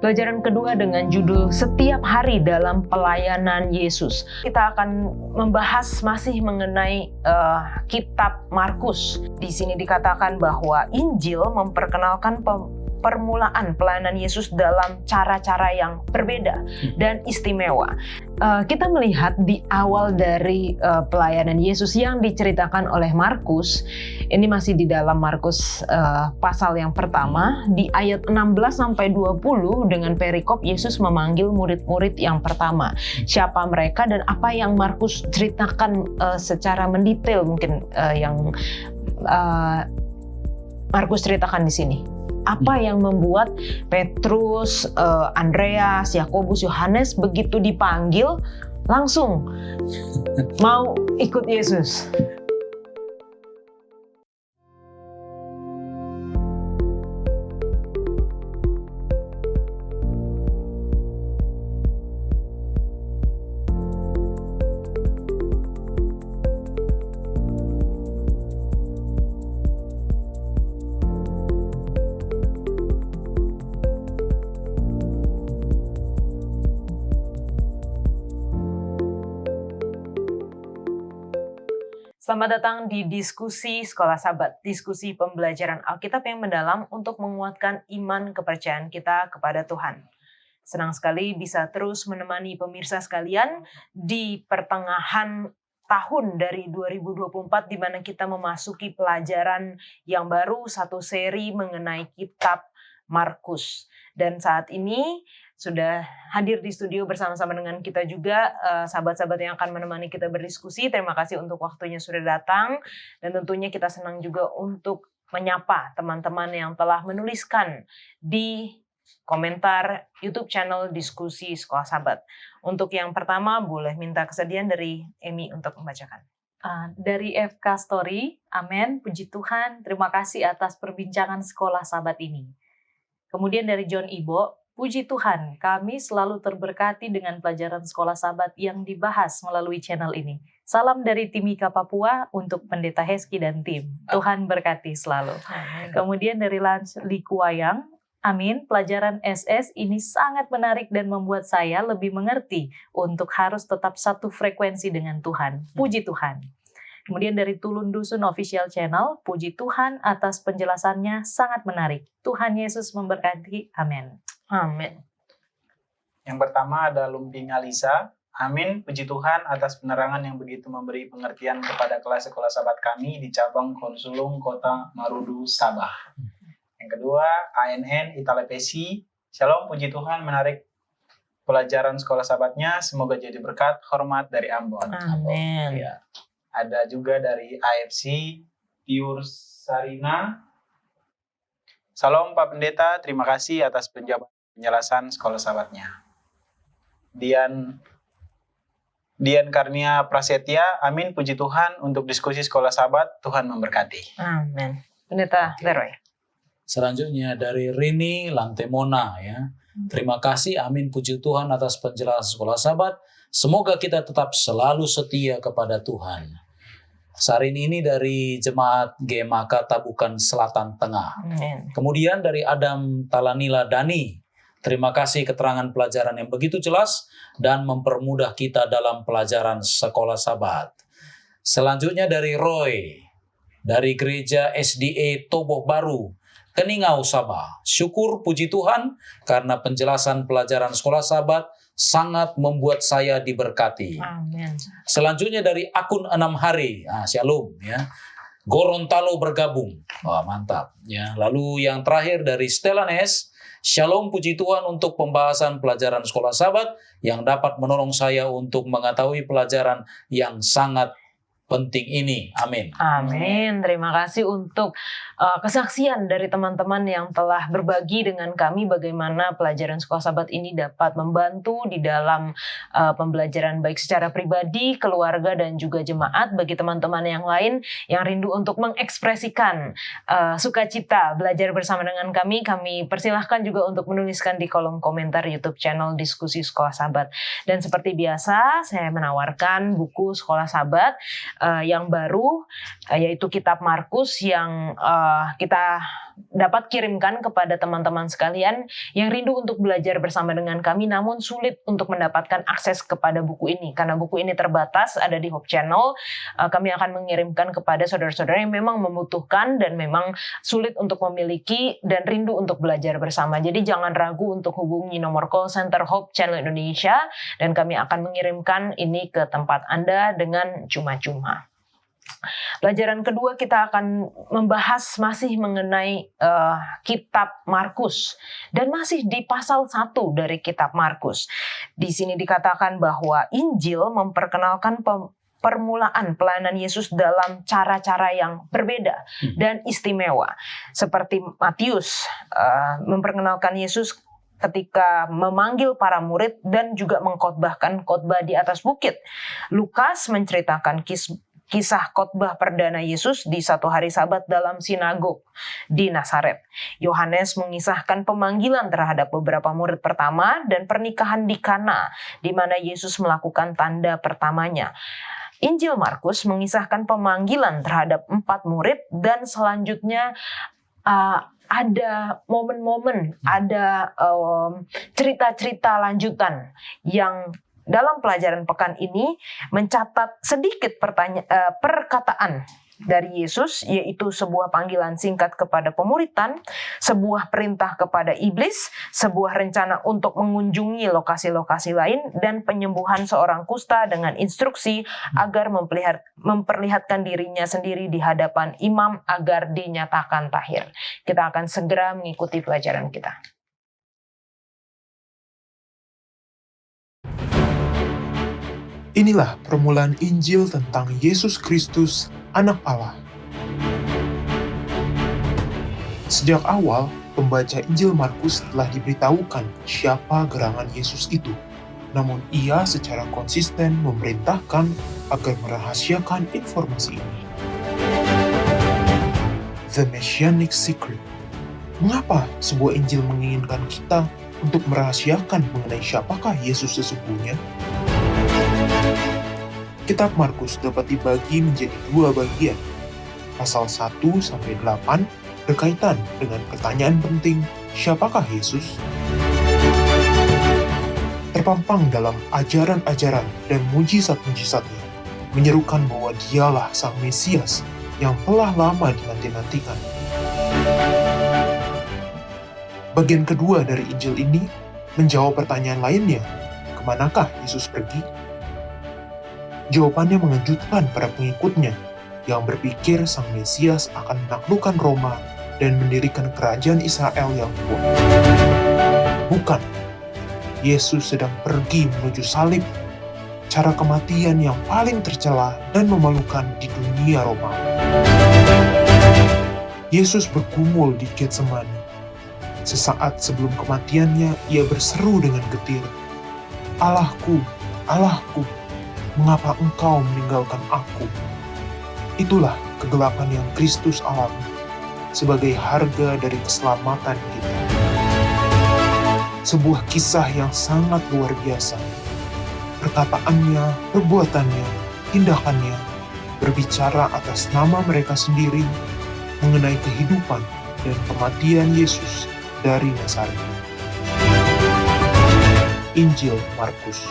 Pelajaran kedua dengan judul Setiap Hari dalam Pelayanan Yesus. Kita akan membahas masih mengenai kitab Markus. Di sini dikatakan bahwa Injil memperkenalkan permulaan pelayanan Yesus dalam cara-cara yang berbeda dan istimewa. Kita melihat di awal dari pelayanan Yesus yang diceritakan oleh Markus, ini masih di dalam Markus pasal yang pertama, di ayat 16-20 dengan perikop Yesus memanggil murid-murid yang pertama. Siapa mereka dan apa yang Markus ceritakan secara mendetail mungkin yang Markus ceritakan di sini. Apa yang membuat Petrus, Andreas, Yakobus, Yohanes begitu dipanggil langsung mau ikut Yesus? Selamat datang di diskusi Sekolah Sabat, diskusi pembelajaran Alkitab yang mendalam untuk menguatkan iman kepercayaan kita kepada Tuhan. Senang sekali bisa terus menemani pemirsa sekalian di pertengahan tahun dari 2024 di mana kita memasuki pelajaran yang baru, satu seri mengenai kitab Markus. Dan saat ini sudah hadir di studio bersama-sama dengan kita juga sahabat-sahabat yang akan menemani kita berdiskusi. Terima kasih untuk waktunya sudah datang, dan tentunya kita senang juga untuk menyapa teman-teman yang telah menuliskan di komentar YouTube channel Diskusi Sekolah Sabat. Untuk yang pertama boleh minta kesediaan dari Emi untuk membacakan. Dari FK Story, amin, puji Tuhan, terima kasih atas perbincangan Sekolah Sabat ini. Kemudian dari John Ibo, puji Tuhan, kami selalu terberkati dengan pelajaran Sekolah Sabat yang dibahas melalui channel ini. Salam dari Timika, Papua untuk Pendeta Heski dan tim. Tuhan berkati selalu. Kemudian dari Lans Likuayang, amin, pelajaran SS ini sangat menarik dan membuat saya lebih mengerti untuk harus tetap satu frekuensi dengan Tuhan. Puji Tuhan. Kemudian dari Tulun Dusun Official Channel, puji Tuhan atas penjelasannya sangat menarik. Tuhan Yesus memberkati. Amin. Amin. Yang pertama ada Lumpinga Lisa. Amin. Puji Tuhan atas penerangan yang begitu memberi pengertian kepada kelas sekolah sahabat kami di cabang Konsulung Kota Marudu, Sabah. Yang kedua, ANN Italepesi. Shalom, puji Tuhan menarik pelajaran sekolah sahabatnya. Semoga jadi berkat, hormat dari Ambon. Amin. Ya. Ada juga dari AFC Tiur Sarina. Salam Pak Pendeta, terima kasih atas penjelasan sekolah sahabatnya. Dian Karnia Prasetya, amin, puji Tuhan untuk diskusi sekolah sahabat, Tuhan memberkati. Amin. Pendeta Leroy. Selanjutnya dari Rini Lantemona, ya. Terima kasih, amin, puji Tuhan atas penjelasan sekolah sahabat. Semoga kita tetap selalu setia kepada Tuhan. Sarin ini dari Jemaat GMK Tabukan Selatan Tengah. Amin. Kemudian dari Adam Talanila Dani. Terima kasih keterangan pelajaran yang begitu jelas dan mempermudah kita dalam pelajaran sekolah sahabat. Selanjutnya dari Roy. Dari Gereja SDA Toboh Baru, Keningau, Sabah. Syukur puji Tuhan karena penjelasan pelajaran sekolah sahabat sangat membuat saya diberkati. Amin. Selanjutnya dari akun 6 hari, Shalom, ya. Gorontalo bergabung, wah mantap, ya. Lalu yang terakhir dari Stelanes, Shalom, puji Tuhan untuk pembahasan pelajaran sekolah sahabat yang dapat menolong saya untuk mengetahui pelajaran yang sangat penting ini. Amin. Amin. Terima kasih untuk kesaksian dari teman-teman yang telah berbagi dengan kami bagaimana pelajaran sekolah sahabat ini dapat membantu di dalam pembelajaran baik secara pribadi, keluarga, dan juga jemaat. Bagi teman-teman yang lain yang rindu untuk mengekspresikan sukacita belajar bersama dengan kami persilahkan juga untuk menuliskan di kolom komentar YouTube channel Diskusi Sekolah Sahabat. Dan seperti biasa, saya menawarkan buku Sekolah Sahabat yang baru, yaitu kitab Markus yang kita dapat kirimkan kepada teman-teman sekalian yang rindu untuk belajar bersama dengan kami namun sulit untuk mendapatkan akses kepada buku ini. Karena buku ini terbatas, ada di Hope Channel, kami akan mengirimkan kepada saudara-saudara yang memang membutuhkan dan memang sulit untuk memiliki dan rindu untuk belajar bersama. Jadi jangan ragu untuk hubungi nomor call center Hope Channel Indonesia dan kami akan mengirimkan ini ke tempat Anda dengan cuma-cuma. Pelajaran kedua kita akan membahas masih mengenai kitab Markus dan masih di pasal 1 dari kitab Markus. Di sini dikatakan bahwa Injil memperkenalkan permulaan pelayanan Yesus dalam cara-cara yang berbeda dan istimewa. Seperti Matius memperkenalkan Yesus ketika memanggil para murid dan juga mengkhotbahkan khotbah di atas bukit. Lukas menceritakan kisah khotbah perdana Yesus di satu hari Sabat dalam sinagog di Nazaret. Yohanes mengisahkan pemanggilan terhadap beberapa murid pertama dan pernikahan di Kana, di mana Yesus melakukan tanda pertamanya. Injil Markus mengisahkan pemanggilan terhadap 4 murid dan selanjutnya ada momen-momen, ada cerita-cerita lanjutan yang dalam pelajaran pekan ini mencatat sedikit perkataan dari Yesus, yaitu sebuah panggilan singkat kepada pemuritan, sebuah perintah kepada iblis, sebuah rencana untuk mengunjungi lokasi-lokasi lain, dan penyembuhan seorang kusta dengan instruksi agar memperlihatkan dirinya sendiri di hadapan imam agar dinyatakan tahir. Kita akan segera mengikuti pelajaran kita. Inilah permulaan Injil tentang Yesus Kristus, Anak Allah. Sejak awal, pembaca Injil Markus telah diberitahukan siapa gerangan Yesus itu. Namun ia secara konsisten memerintahkan agar merahasiakan informasi ini. The Messianic Secret. Mengapa sebuah Injil menginginkan kita untuk merahasiakan mengenai siapakah Yesus sesungguhnya? Kitab Markus dapat dibagi menjadi 2 bagian. Pasal 1-8 berkaitan dengan pertanyaan penting, siapakah Yesus? Terpampang dalam ajaran-ajaran dan mujizat-mujizatnya, menyerukan bahwa dialah Sang Mesias yang telah lama dinanti-nantikan. Bagian kedua dari Injil ini menjawab pertanyaan lainnya, kemanakah Yesus pergi? Jawabannya mengejutkan para pengikutnya yang berpikir Sang Mesias akan menaklukkan Roma dan mendirikan kerajaan Israel yang kuat. Bukan, Yesus sedang pergi menuju salib, cara kematian yang paling tercela dan memalukan di dunia Romawi. Yesus bergumul di Getsemani. Sesaat sebelum kematiannya, ia berseru dengan getir, "Allahku, Allahku, mengapa engkau meninggalkan aku?" Itulah kegelapan yang Kristus alami sebagai harga dari keselamatan kita. Sebuah kisah yang sangat luar biasa. Perkataannya, perbuatannya, tindakannya berbicara atas nama mereka sendiri mengenai kehidupan dan kematian Yesus dari Nazaret. Injil Markus.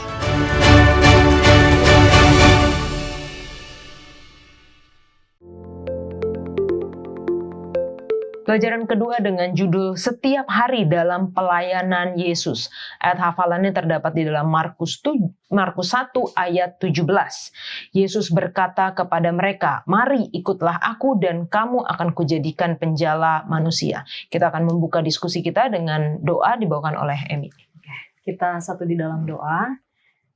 Pelajaran kedua dengan judul Setiap Hari dalam Pelayanan Yesus. Ayat hafalannya terdapat di dalam Markus 1 ayat 17. Yesus berkata kepada mereka, "Mari ikutlah aku dan kamu akan kujadikan penjala manusia." Kita akan membuka diskusi kita dengan doa dibawakan oleh Emi. Kita satu di dalam doa.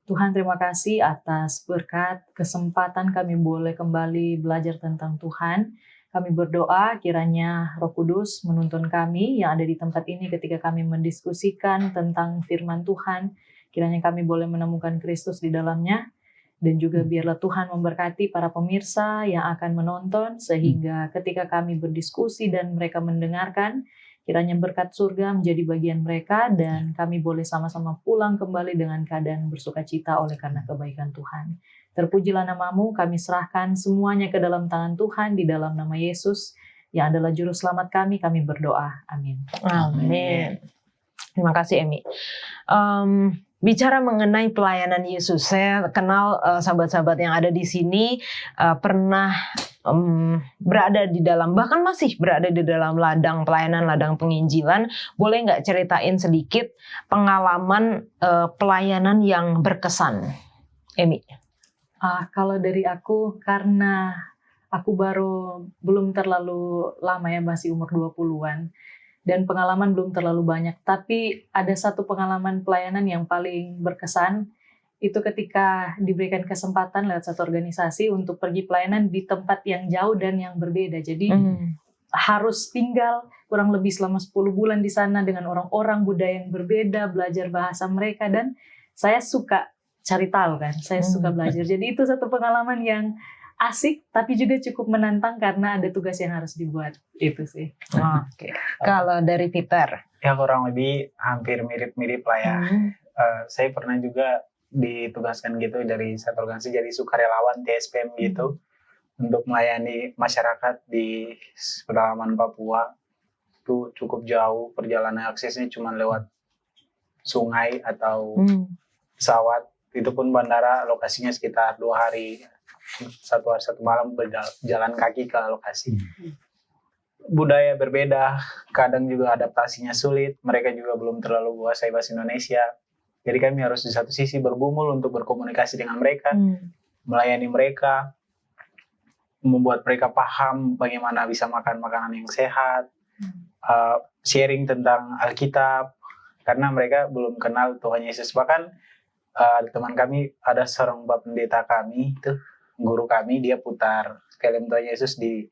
Tuhan, terima kasih atas berkat kesempatan kami boleh kembali belajar tentang Tuhan. Kami berdoa kiranya Roh Kudus menuntun kami yang ada di tempat ini ketika kami mendiskusikan tentang firman Tuhan. Kiranya kami boleh menemukan Kristus di dalamnya. Dan juga biarlah Tuhan memberkati para pemirsa yang akan menonton sehingga ketika kami berdiskusi dan mereka mendengarkan, kiranya berkat surga menjadi bagian mereka dan kami boleh sama-sama pulang kembali dengan keadaan bersukacita oleh karena kebaikan Tuhan. Terpujilah namamu, kami serahkan semuanya ke dalam tangan Tuhan di dalam nama Yesus yang adalah juru selamat kami berdoa. Amin. Amin. Terima kasih Emi. Bicara mengenai pelayanan Yesus, saya kenal sahabat-sahabat yang ada di sini pernah berada di dalam, bahkan masih berada di dalam ladang pelayanan, ladang penginjilan. Boleh nggak ceritain sedikit pengalaman pelayanan yang berkesan, Emi? Kalau dari aku, karena aku belum terlalu lama ya, masih umur 20-an. Dan pengalaman belum terlalu banyak, tapi ada satu pengalaman pelayanan yang paling berkesan, itu ketika diberikan kesempatan lewat satu organisasi untuk pergi pelayanan di tempat yang jauh dan yang berbeda. Jadi harus tinggal kurang lebih selama 10 bulan di sana dengan orang-orang budaya yang berbeda, belajar bahasa mereka, dan saya suka cari tahu kan, saya suka belajar. Jadi itu satu pengalaman yang asik, tapi juga cukup menantang karena ada tugas yang harus dibuat. Itu sih. Oke. Kalau dari Peter? Ya kurang lebih hampir mirip-mirip lah ya. Saya pernah juga ditugaskan gitu dari satu organisasi jadi sukarelawan TSPM gitu untuk melayani masyarakat di pedalaman Papua. Itu cukup jauh, perjalanan aksesnya cuma lewat sungai atau pesawat. Itu pun bandara lokasinya sekitar 2 hari. 1 hari 1 malam berjalan kaki ke lokasi. Budaya berbeda, kadang juga adaptasinya sulit. Mereka juga belum terlalu menguasai bahasa Indonesia. Jadi kami harus di satu sisi bergumul untuk berkomunikasi dengan mereka, melayani mereka, membuat mereka paham bagaimana bisa makan makanan yang sehat, sharing tentang Alkitab, karena mereka belum kenal Tuhan Yesus. Bahkan teman kami, ada seorang pendeta kami itu, guru kami, dia putar film Tuhan Yesus di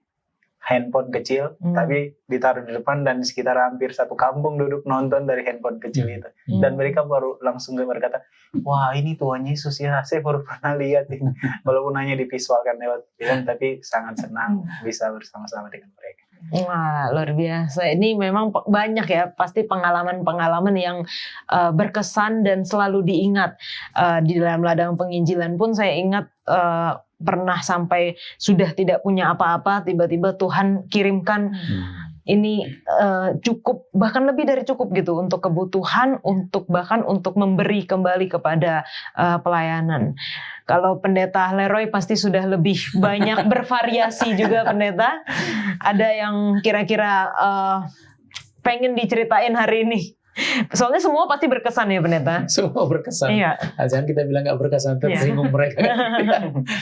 handphone kecil, tapi ditaruh di depan dan di sekitar hampir satu kampung duduk nonton dari handphone kecil itu. Dan mereka baru langsung berkata, wah ini Tuhan Yesus ya, saya baru pernah lihat ini. Walaupun hanya divisualkan lewat film, tapi sangat senang bisa bersama-sama dengan mereka. Wah, luar biasa. Ini memang banyak ya, pasti pengalaman-pengalaman yang berkesan dan selalu diingat. Di dalam ladang penginjilan pun saya ingat pernah sampai sudah tidak punya apa-apa, tiba-tiba Tuhan kirimkan ini cukup, bahkan lebih dari cukup gitu untuk kebutuhan, bahkan untuk memberi kembali kepada pelayanan. Kalau Pendeta Leroy pasti sudah lebih banyak bervariasi juga, Pendeta. Ada yang kira-kira pengen diceritain hari ini? Soalnya semua pasti berkesan ya, Pendeta. Semua berkesan. Iya. Jangan kita bilang nggak berkesan, tersinggung mereka.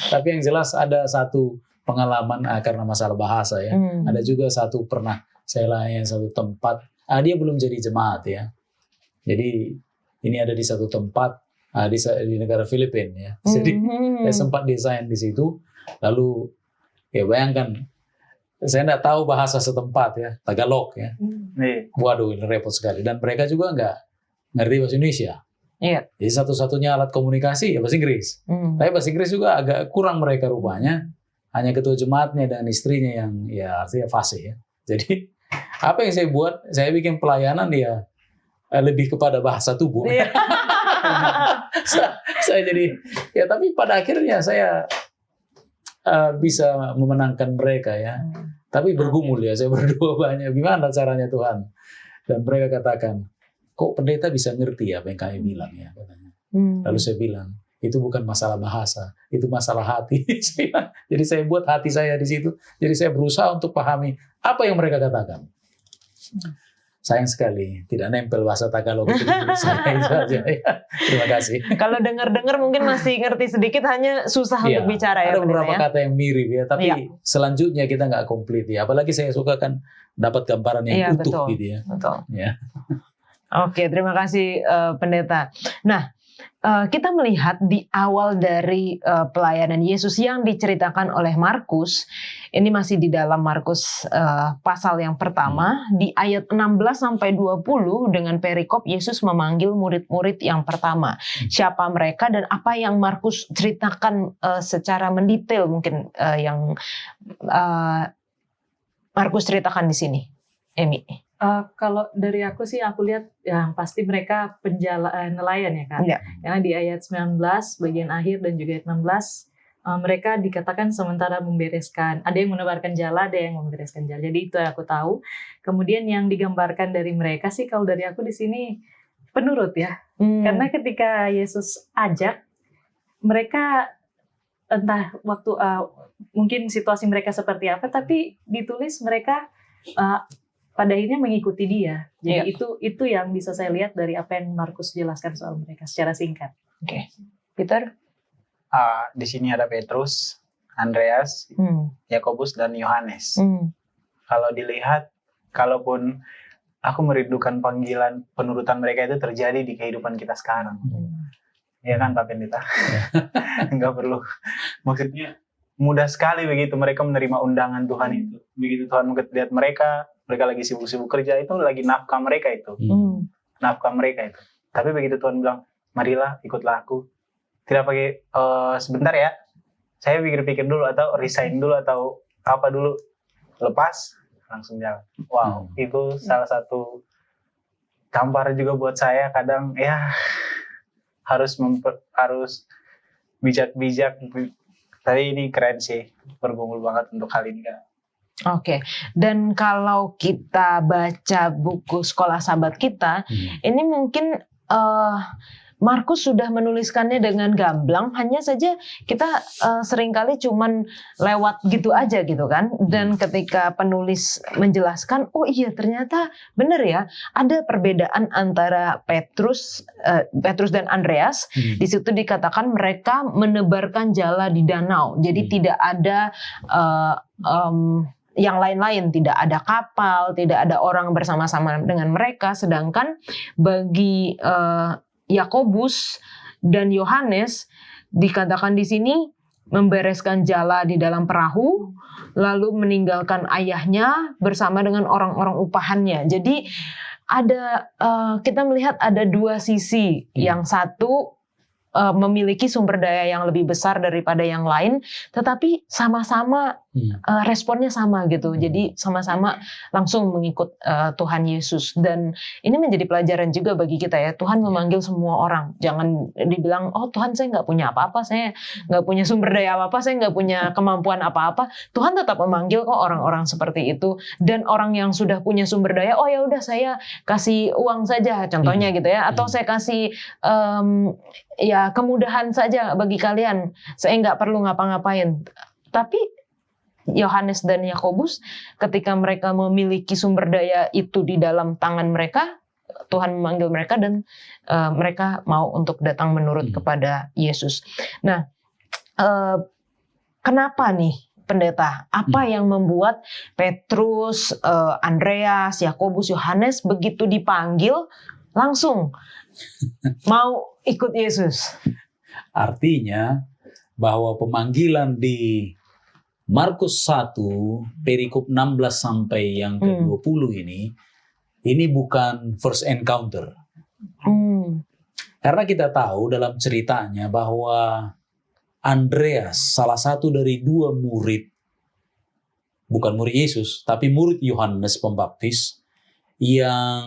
Tapi yang jelas ada satu pengalaman karena masalah bahasa ya. Ada juga satu pernah saya layani satu tempat. Dia belum jadi jemaat ya. Jadi ini ada di satu tempat di negara Filipina ya. Jadi saya sempat desain di situ. Lalu ya bayangkan, saya nggak tahu bahasa setempat ya, Tagalog ya. Waduh, ini repot sekali. Dan mereka juga nggak ngerti bahasa Indonesia. Iya. Jadi satu-satunya alat komunikasi ya bahasa Inggris. Tapi bahasa Inggris juga agak kurang mereka rupanya. Hanya ketua jemaatnya dan istrinya yang ya artinya fasih ya. Jadi apa yang saya buat? Saya bikin pelayanan ya lebih kepada bahasa tubuh. Saya jadi ya, tapi pada akhirnya saya bisa memenangkan mereka ya. Tapi bergumul ya, saya berdoa banyak. Gimana caranya Tuhan? Dan mereka katakan, kok pendeta bisa ngerti apa yang kami bilang ya? Katanya. Lalu saya bilang, itu bukan masalah bahasa, itu masalah hati. Jadi saya buat hati saya di situ. Jadi saya berusaha untuk pahami apa yang mereka katakan. Sayang sekali, tidak nempel bahasa Tagalog itu saya itu aja. Ya, terima kasih. Kalau dengar-dengar mungkin masih ngerti sedikit, hanya susah untuk bicara ya. Ada beberapa kata yang mirip ya, tapi selanjutnya kita nggak komplit ya. Apalagi saya suka kan dapat gambaran yang utuh gitu ya. Betul. Ya. Oke, terima kasih Pendeta. Nah, kita melihat di awal dari pelayanan Yesus yang diceritakan oleh Markus, ini masih di dalam Markus pasal yang pertama, di ayat 16-20 dengan perikop Yesus memanggil murid-murid yang pertama. Siapa mereka dan apa yang Markus ceritakan secara mendetail mungkin yang Markus ceritakan di sini, Emi. Kalau dari aku sih, aku lihat yang pasti mereka nelayan ya Kak. Karena di ayat 19 bagian akhir dan juga ayat 16 mereka dikatakan sementara membereskan, ada yang menebarkan jala, ada yang membereskan jala. Jadi itu yang aku tahu. Kemudian yang digambarkan dari mereka sih, kalau dari aku di sini penurut ya. Karena ketika Yesus ajak, mereka entah waktu mungkin situasi mereka seperti apa, tapi ditulis mereka pada akhirnya mengikuti dia. Jadi itu yang bisa saya lihat dari apa yang Markus jelaskan soal mereka secara singkat. Oke. Peter? Di sini ada Petrus, Andreas, Yakobus, dan Yohanes. Kalau dilihat, kalaupun aku merindukan panggilan penurutan mereka itu terjadi di kehidupan kita sekarang. Ya kan Pak Pendeta? Enggak perlu. Maksudnya mudah sekali begitu mereka menerima undangan Tuhan itu. Begitu Tuhan melihat mereka lagi sibuk-sibuk kerja, itu lagi nafkah mereka itu. Nafkah mereka itu. Tapi begitu Tuhan bilang, marilah ikutlah aku. Tidak pakai sebentar ya, saya pikir-pikir dulu atau resign dulu atau apa dulu. Lepas, langsung jalan. Wow, itu salah satu tamparan juga buat saya. Kadang ya harus bijak-bijak. Tapi ini keren sih, bergumul banget untuk hal ini Kak. Oke, dan kalau kita baca buku Sekolah Sabat kita, ini mungkin Markus sudah menuliskannya dengan gamblang, hanya saja kita seringkali cuman lewat gitu aja gitu kan. Dan ketika penulis menjelaskan, oh iya ternyata benar ya, ada perbedaan antara Petrus dan Andreas. Di situ dikatakan mereka menebarkan jala di danau, jadi tidak ada yang lain-lain, tidak ada kapal, tidak ada orang bersama-sama dengan mereka. Sedangkan bagi Yakobus dan Yohanes dikatakan di sini membereskan jala di dalam perahu, lalu meninggalkan ayahnya bersama dengan orang-orang upahannya. Jadi ada kita melihat ada dua sisi. Yang satu memiliki sumber daya yang lebih besar daripada yang lain, tetapi sama-sama responnya sama gitu. Jadi sama-sama langsung mengikut Tuhan Yesus. Dan ini menjadi pelajaran juga bagi kita ya. Tuhan memanggil semua orang. Jangan dibilang, oh Tuhan saya nggak punya apa-apa, saya nggak punya sumber daya apa-apa, saya nggak punya kemampuan apa-apa. Tuhan tetap memanggil kok orang-orang seperti itu. Dan orang yang sudah punya sumber daya, oh ya udah saya kasih uang saja, contohnya gitu ya. Atau saya kasih ya kemudahan saja bagi kalian, saya nggak perlu ngapa-ngapain. Tapi Yohanes dan Yakobus ketika mereka memiliki sumber daya itu di dalam tangan mereka, Tuhan memanggil mereka dan mereka mau untuk datang menurut kepada Yesus. Nah, kenapa nih Pendeta? Apa yang membuat Petrus, Andreas, Yakobus, Yohanes begitu dipanggil langsung mau ikut Yesus? Artinya bahwa pemanggilan di Markus 1 perikop 16 sampai yang ke-20 ini bukan first encounter. Karena kita tahu dalam ceritanya bahwa Andreas, salah satu dari dua murid, bukan murid Yesus, tapi murid Yohanes Pembaptis, yang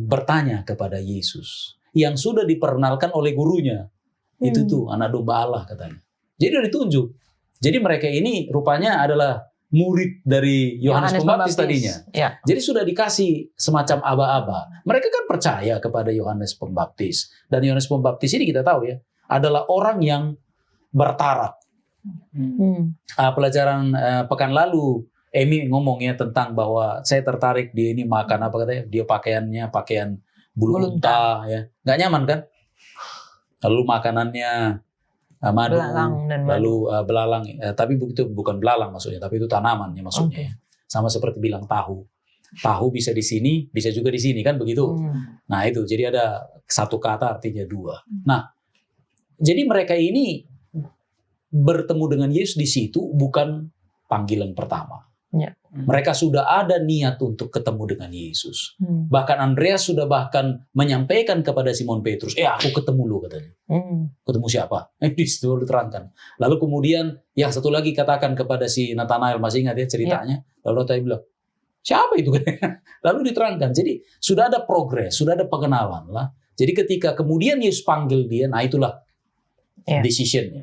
bertanya kepada Yesus, yang sudah diperkenalkan oleh gurunya. Itu tuh anak domba Allah katanya. Jadi udah ditunjuk. Jadi mereka ini rupanya adalah murid dari Yohanes Pembaptis tadinya. Ya. Jadi sudah dikasih semacam aba-aba. Mereka kan percaya kepada Yohanes Pembaptis. Dan Yohanes Pembaptis ini kita tahu ya, adalah orang yang bertaraf. Pelajaran pekan lalu, Emi ngomongnya tentang bahwa saya tertarik dia ini makan apa katanya, dia pakaiannya pakaian bulu unta ya, nggak nyaman kan? Lalu makanannya madu, lalu belalang, tapi itu bukan belalang maksudnya, tapi itu tanamannya maksudnya. Sama seperti bilang tahu bisa di sini, bisa juga di sini kan begitu. Nah itu, jadi ada satu kata artinya dua. Nah, jadi mereka ini bertemu dengan Yesus di situ bukan panggilan pertama. Ya. Mereka sudah ada niat untuk ketemu dengan Yesus. Bahkan Andreas sudah bahkan menyampaikan kepada Simon Petrus, aku ketemu lu katanya. Ketemu siapa? Di situ diterangkan. Lalu kemudian yang satu lagi katakan kepada si Nathanael, masih ingat ya ceritanya? Ya. Lalu dia bilang, siapa itu? Lalu diterangkan. Jadi sudah ada progres, sudah ada pengenalan lah. Jadi ketika kemudian Yesus panggil dia, nah itulah decision-nya.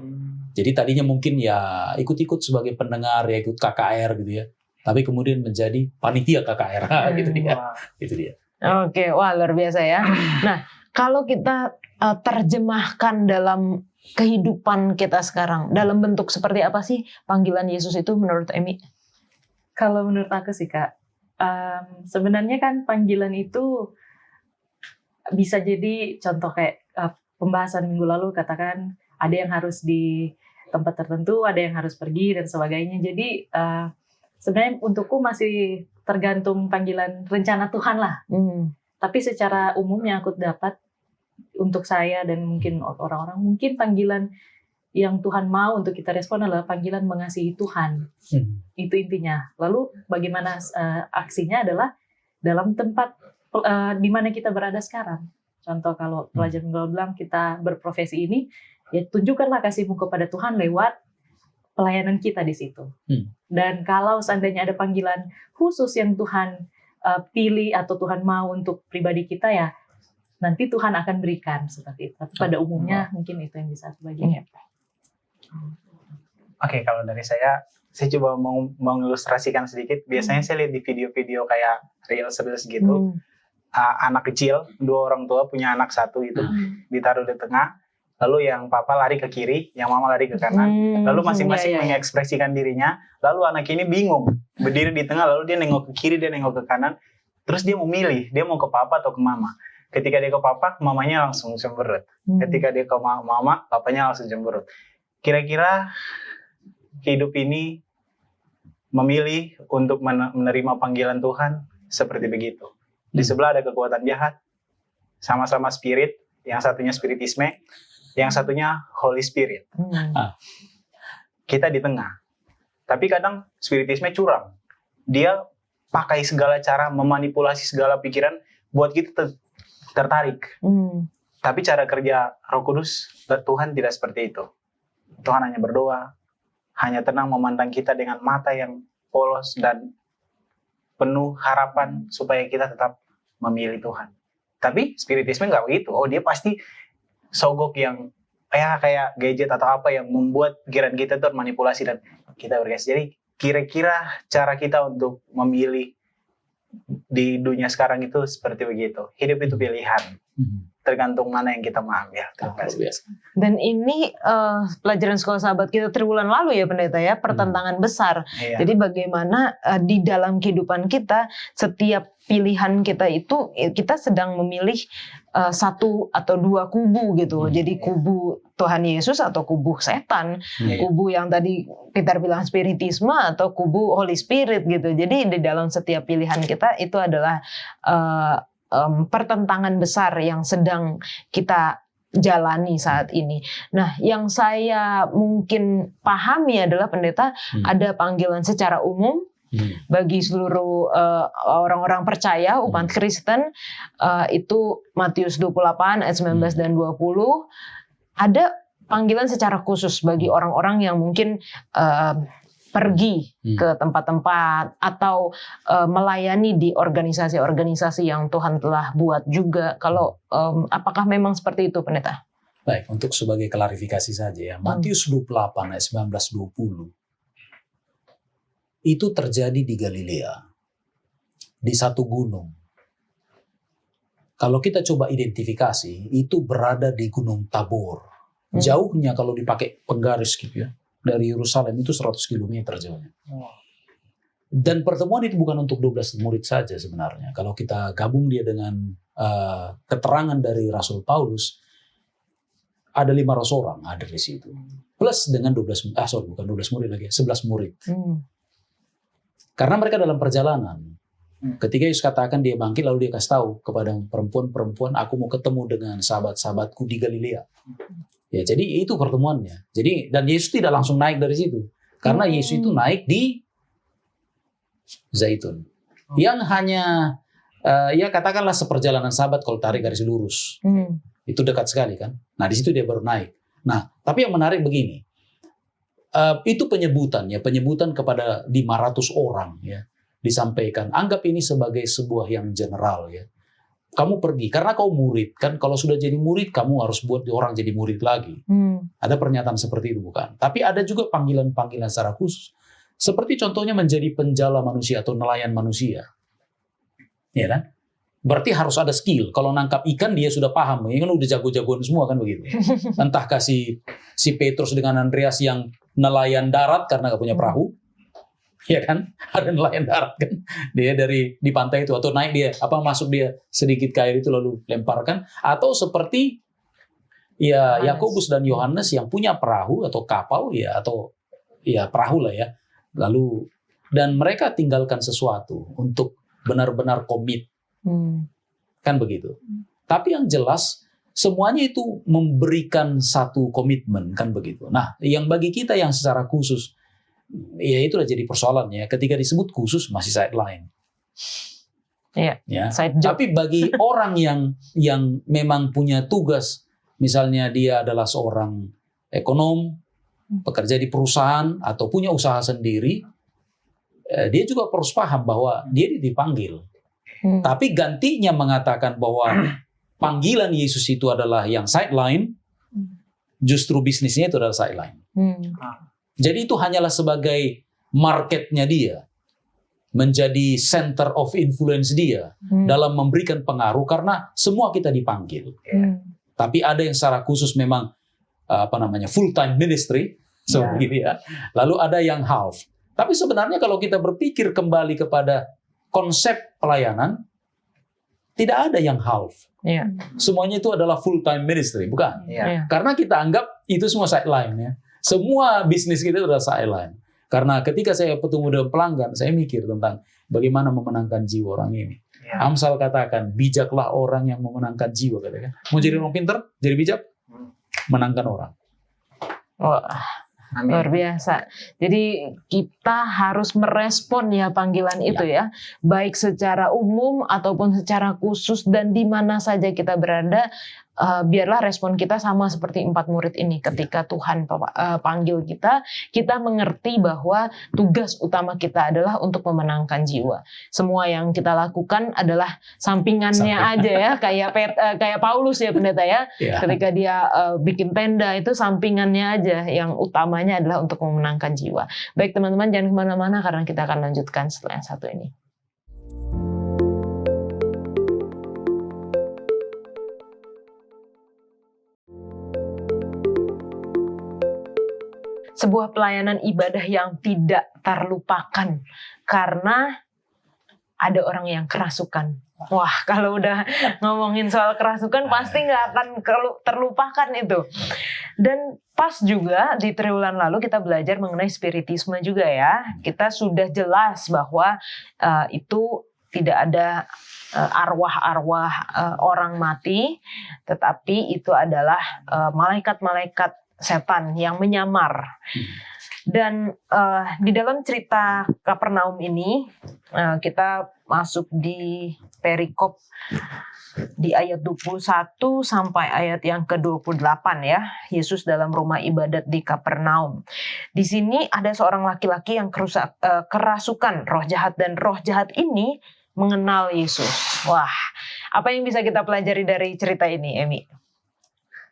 Jadi tadinya mungkin ya ikut-ikut sebagai pendengar, ya ikut KKR gitu ya. Tapi kemudian menjadi panitia KKR, gitu dia. Wah. Itu dia. Oke, wah luar biasa ya. Nah, kalau kita terjemahkan dalam kehidupan kita sekarang, dalam bentuk seperti apa sih panggilan Yesus itu menurut Emi? Kalau menurut aku sih Kak, sebenarnya kan panggilan itu bisa jadi contoh kayak pembahasan minggu lalu katakan ada yang harus di tempat tertentu, ada yang harus pergi dan sebagainya. Jadi sebenarnya untukku masih tergantung panggilan rencana Tuhan lah. Tapi secara umumnya aku dapat untuk saya dan mungkin orang-orang, mungkin panggilan yang Tuhan mau untuk kita respon adalah panggilan mengasihi Tuhan. Itu intinya. Lalu bagaimana aksinya adalah dalam tempat di mana kita berada sekarang. Contoh kalau pelajar minggu bilang kita berprofesi ini, ya tunjukkanlah kasihmu kepada Tuhan lewat pelayanan kita di situ. Dan kalau seandainya ada panggilan khusus yang Tuhan pilih atau Tuhan mau untuk pribadi kita, ya nanti Tuhan akan berikan seperti itu. Tapi pada umumnya mungkin itu yang bisa aku bagikan. Oke, kalau dari saya coba mau mengilustrasikan sedikit. Biasanya saya lihat di video-video kayak reels gitu, anak kecil, 2 orang tua punya anak satu itu, ditaruh di tengah, lalu yang papa lari ke kiri, yang mama lari ke kanan, lalu masing-masing mengekspresikan dirinya, lalu anak ini bingung, berdiri di tengah, lalu dia nengok ke kiri, dia nengok ke kanan, terus dia memilih, dia mau ke papa atau ke mama. Ketika dia ke papa, mamanya langsung cemberut. Ketika dia ke mama, papanya langsung cemberut. Kira-kira hidup ini memilih untuk menerima panggilan Tuhan seperti begitu. Di sebelah ada kekuatan jahat, sama-sama spirit, yang satunya spiritisme, yang satunya Holy Spirit. Kita di tengah. Tapi kadang spiritisme curang. Dia pakai segala cara, memanipulasi segala pikiran buat kita tertarik. Tapi cara kerja Roh Kudus, Tuhan tidak seperti itu. Tuhan hanya berdoa, hanya tenang memandang kita dengan mata yang polos dan penuh harapan supaya kita tetap memilih Tuhan. Tapi spiritisme nggak begitu. Oh, dia pasti sogok yang kayak gadget atau apa yang membuat pikiran kita termanipulasi dan kita bergeser. Jadi kira-kira cara kita untuk memilih di dunia sekarang itu seperti begitu. Hidup itu pilihan. Tergantung mana yang kita mau ambil. Terima kasih. Dan ini pelajaran sekolah sahabat kita triwulan lalu ya pendeta ya, pertentangan besar. Jadi bagaimana di dalam kehidupan kita setiap pilihan kita itu kita sedang memilih satu atau dua kubu gitu. Jadi kubu Tuhan Yesus atau kubu setan, kubu yang tadi Peter bilang spiritisme atau kubu Holy Spirit gitu. Jadi di dalam setiap pilihan kita itu adalah pertentangan besar yang sedang kita jalani saat ini. Nah, yang saya mungkin pahami adalah pendeta ada panggilan secara umum bagi seluruh orang-orang percaya umat Kristen, itu Matius 28 ayat 19 dan 20. Ada panggilan secara khusus bagi orang-orang yang mungkin pergi ke tempat-tempat atau melayani di organisasi-organisasi yang Tuhan telah buat juga. Kalau apakah memang seperti itu, pendeta? Baik, untuk sebagai klarifikasi saja ya, Matius 28 ayat 19-20 itu terjadi di Galilea, di satu gunung. Kalau kita coba identifikasi, itu berada di Gunung Tabor. Jauhnya kalau dipakai penggaris gitu ya, dari Yerusalem itu 100 km jauhnya. Dan pertemuan itu bukan untuk 12 murid saja sebenarnya. Kalau kita gabung dia dengan keterangan dari Rasul Paulus, ada 500 orang ada di situ. Plus dengan 11 murid lagi, 11 murid. Karena mereka dalam perjalanan. Ketika Yesus katakan dia bangkit, lalu dia kasih tahu kepada perempuan-perempuan, aku mau ketemu dengan sahabat-sahabatku di Galilea. Ya, jadi itu pertemuannya. Jadi dan Yesus tidak langsung naik dari situ, karena Yesus itu naik di Zaitun, yang hanya ya katakanlah seperjalanan sahabat kalau tarik garis lurus, itu dekat sekali kan. Nah di situ dia baru naik. Nah tapi yang menarik begini, itu penyebutan kepada 500 orang ya disampaikan. Anggap ini sebagai sebuah yang general ya. Kamu pergi karena kau murid kan, kalau sudah jadi murid kamu harus buat orang jadi murid lagi. Ada pernyataan seperti itu bukan? Tapi ada juga panggilan-panggilan secara khusus. Seperti contohnya menjadi penjala manusia atau nelayan manusia. Ya kan? Berarti harus ada skill. Kalau nangkap ikan dia sudah paham, ya kan udah jago-jagoan semua kan begitu. Entah kasih si Petrus dengan Andreas yang nelayan darat karena nggak punya perahu, ya kan? Ada nelayan darat kan? Dia dari di pantai itu atau naik dia masuk dia sedikit ke air itu lalu lemparkan. Atau seperti ya Yakobus dan Yohanes yang punya perahu atau kapal ya atau ya perahu lah ya. Lalu dan mereka tinggalkan sesuatu untuk benar-benar komit. Kan begitu. Tapi yang jelas semuanya itu memberikan satu komitmen kan begitu. Nah, yang bagi kita yang secara khusus ya itulah jadi persoalannya. Ketika disebut khusus masih sideline. Iya. Ya. Side job. Tapi bagi orang yang memang punya tugas, misalnya dia adalah seorang ekonom, pekerja di perusahaan atau punya usaha sendiri, dia juga harus paham bahwa dia dipanggil. Tapi gantinya mengatakan bahwa panggilan Yesus itu adalah yang sideline, justru bisnisnya itu adalah sideline. Jadi itu hanyalah sebagai marketnya dia, menjadi center of influence dia dalam memberikan pengaruh karena semua kita dipanggil. Tapi ada yang secara khusus memang full time ministry, begitu ya. Lalu ada yang half. Tapi sebenarnya kalau kita berpikir kembali kepada konsep pelayanan, tidak ada yang half. Semuanya itu adalah full time ministry, bukan? Karena kita anggap itu semua sideline ya. Semua bisnis kita adalah sideline. Karena ketika saya bertemu dengan pelanggan, saya mikir tentang bagaimana memenangkan jiwa orang ini. Amsal katakan, bijaklah orang yang memenangkan jiwa, katakan. Mau jadi orang pintar, jadi bijak, menangkan orang. Wah. Luar biasa. Jadi kita harus merespon ya panggilan itu ya. Baik secara umum ataupun secara khusus dan di mana saja kita berada. Biarlah respon kita sama seperti 4 murid ini. Ketika Tuhan panggil kita, kita mengerti bahwa tugas utama kita adalah untuk memenangkan jiwa. Semua yang kita lakukan adalah sampingannya aja ya. Kayak Paulus ya pendeta ya. Ketika dia bikin tenda itu sampingannya aja. Yang utamanya adalah untuk memenangkan jiwa. Baik teman-teman, jangan kemana-mana karena kita akan lanjutkan setelah yang satu ini. Sebuah pelayanan ibadah yang tidak terlupakan karena ada orang yang kerasukan. Wah, kalau udah ngomongin soal kerasukan pasti nggak akan terlupakan itu. Dan pas juga di triwulan lalu kita belajar mengenai spiritisme juga ya. Kita sudah jelas bahwa itu tidak ada arwah-arwah orang mati, tetapi itu adalah malaikat-malaikat setan yang menyamar. Dan di dalam cerita Kapernaum ini kita masuk di perikop di ayat 21 sampai ayat yang ke-28 ya. Yesus dalam rumah ibadat di Kapernaum. Di sini ada seorang laki-laki yang kerasukan roh jahat dan roh jahat ini mengenal Yesus. Wah, apa yang bisa kita pelajari dari cerita ini, Emi?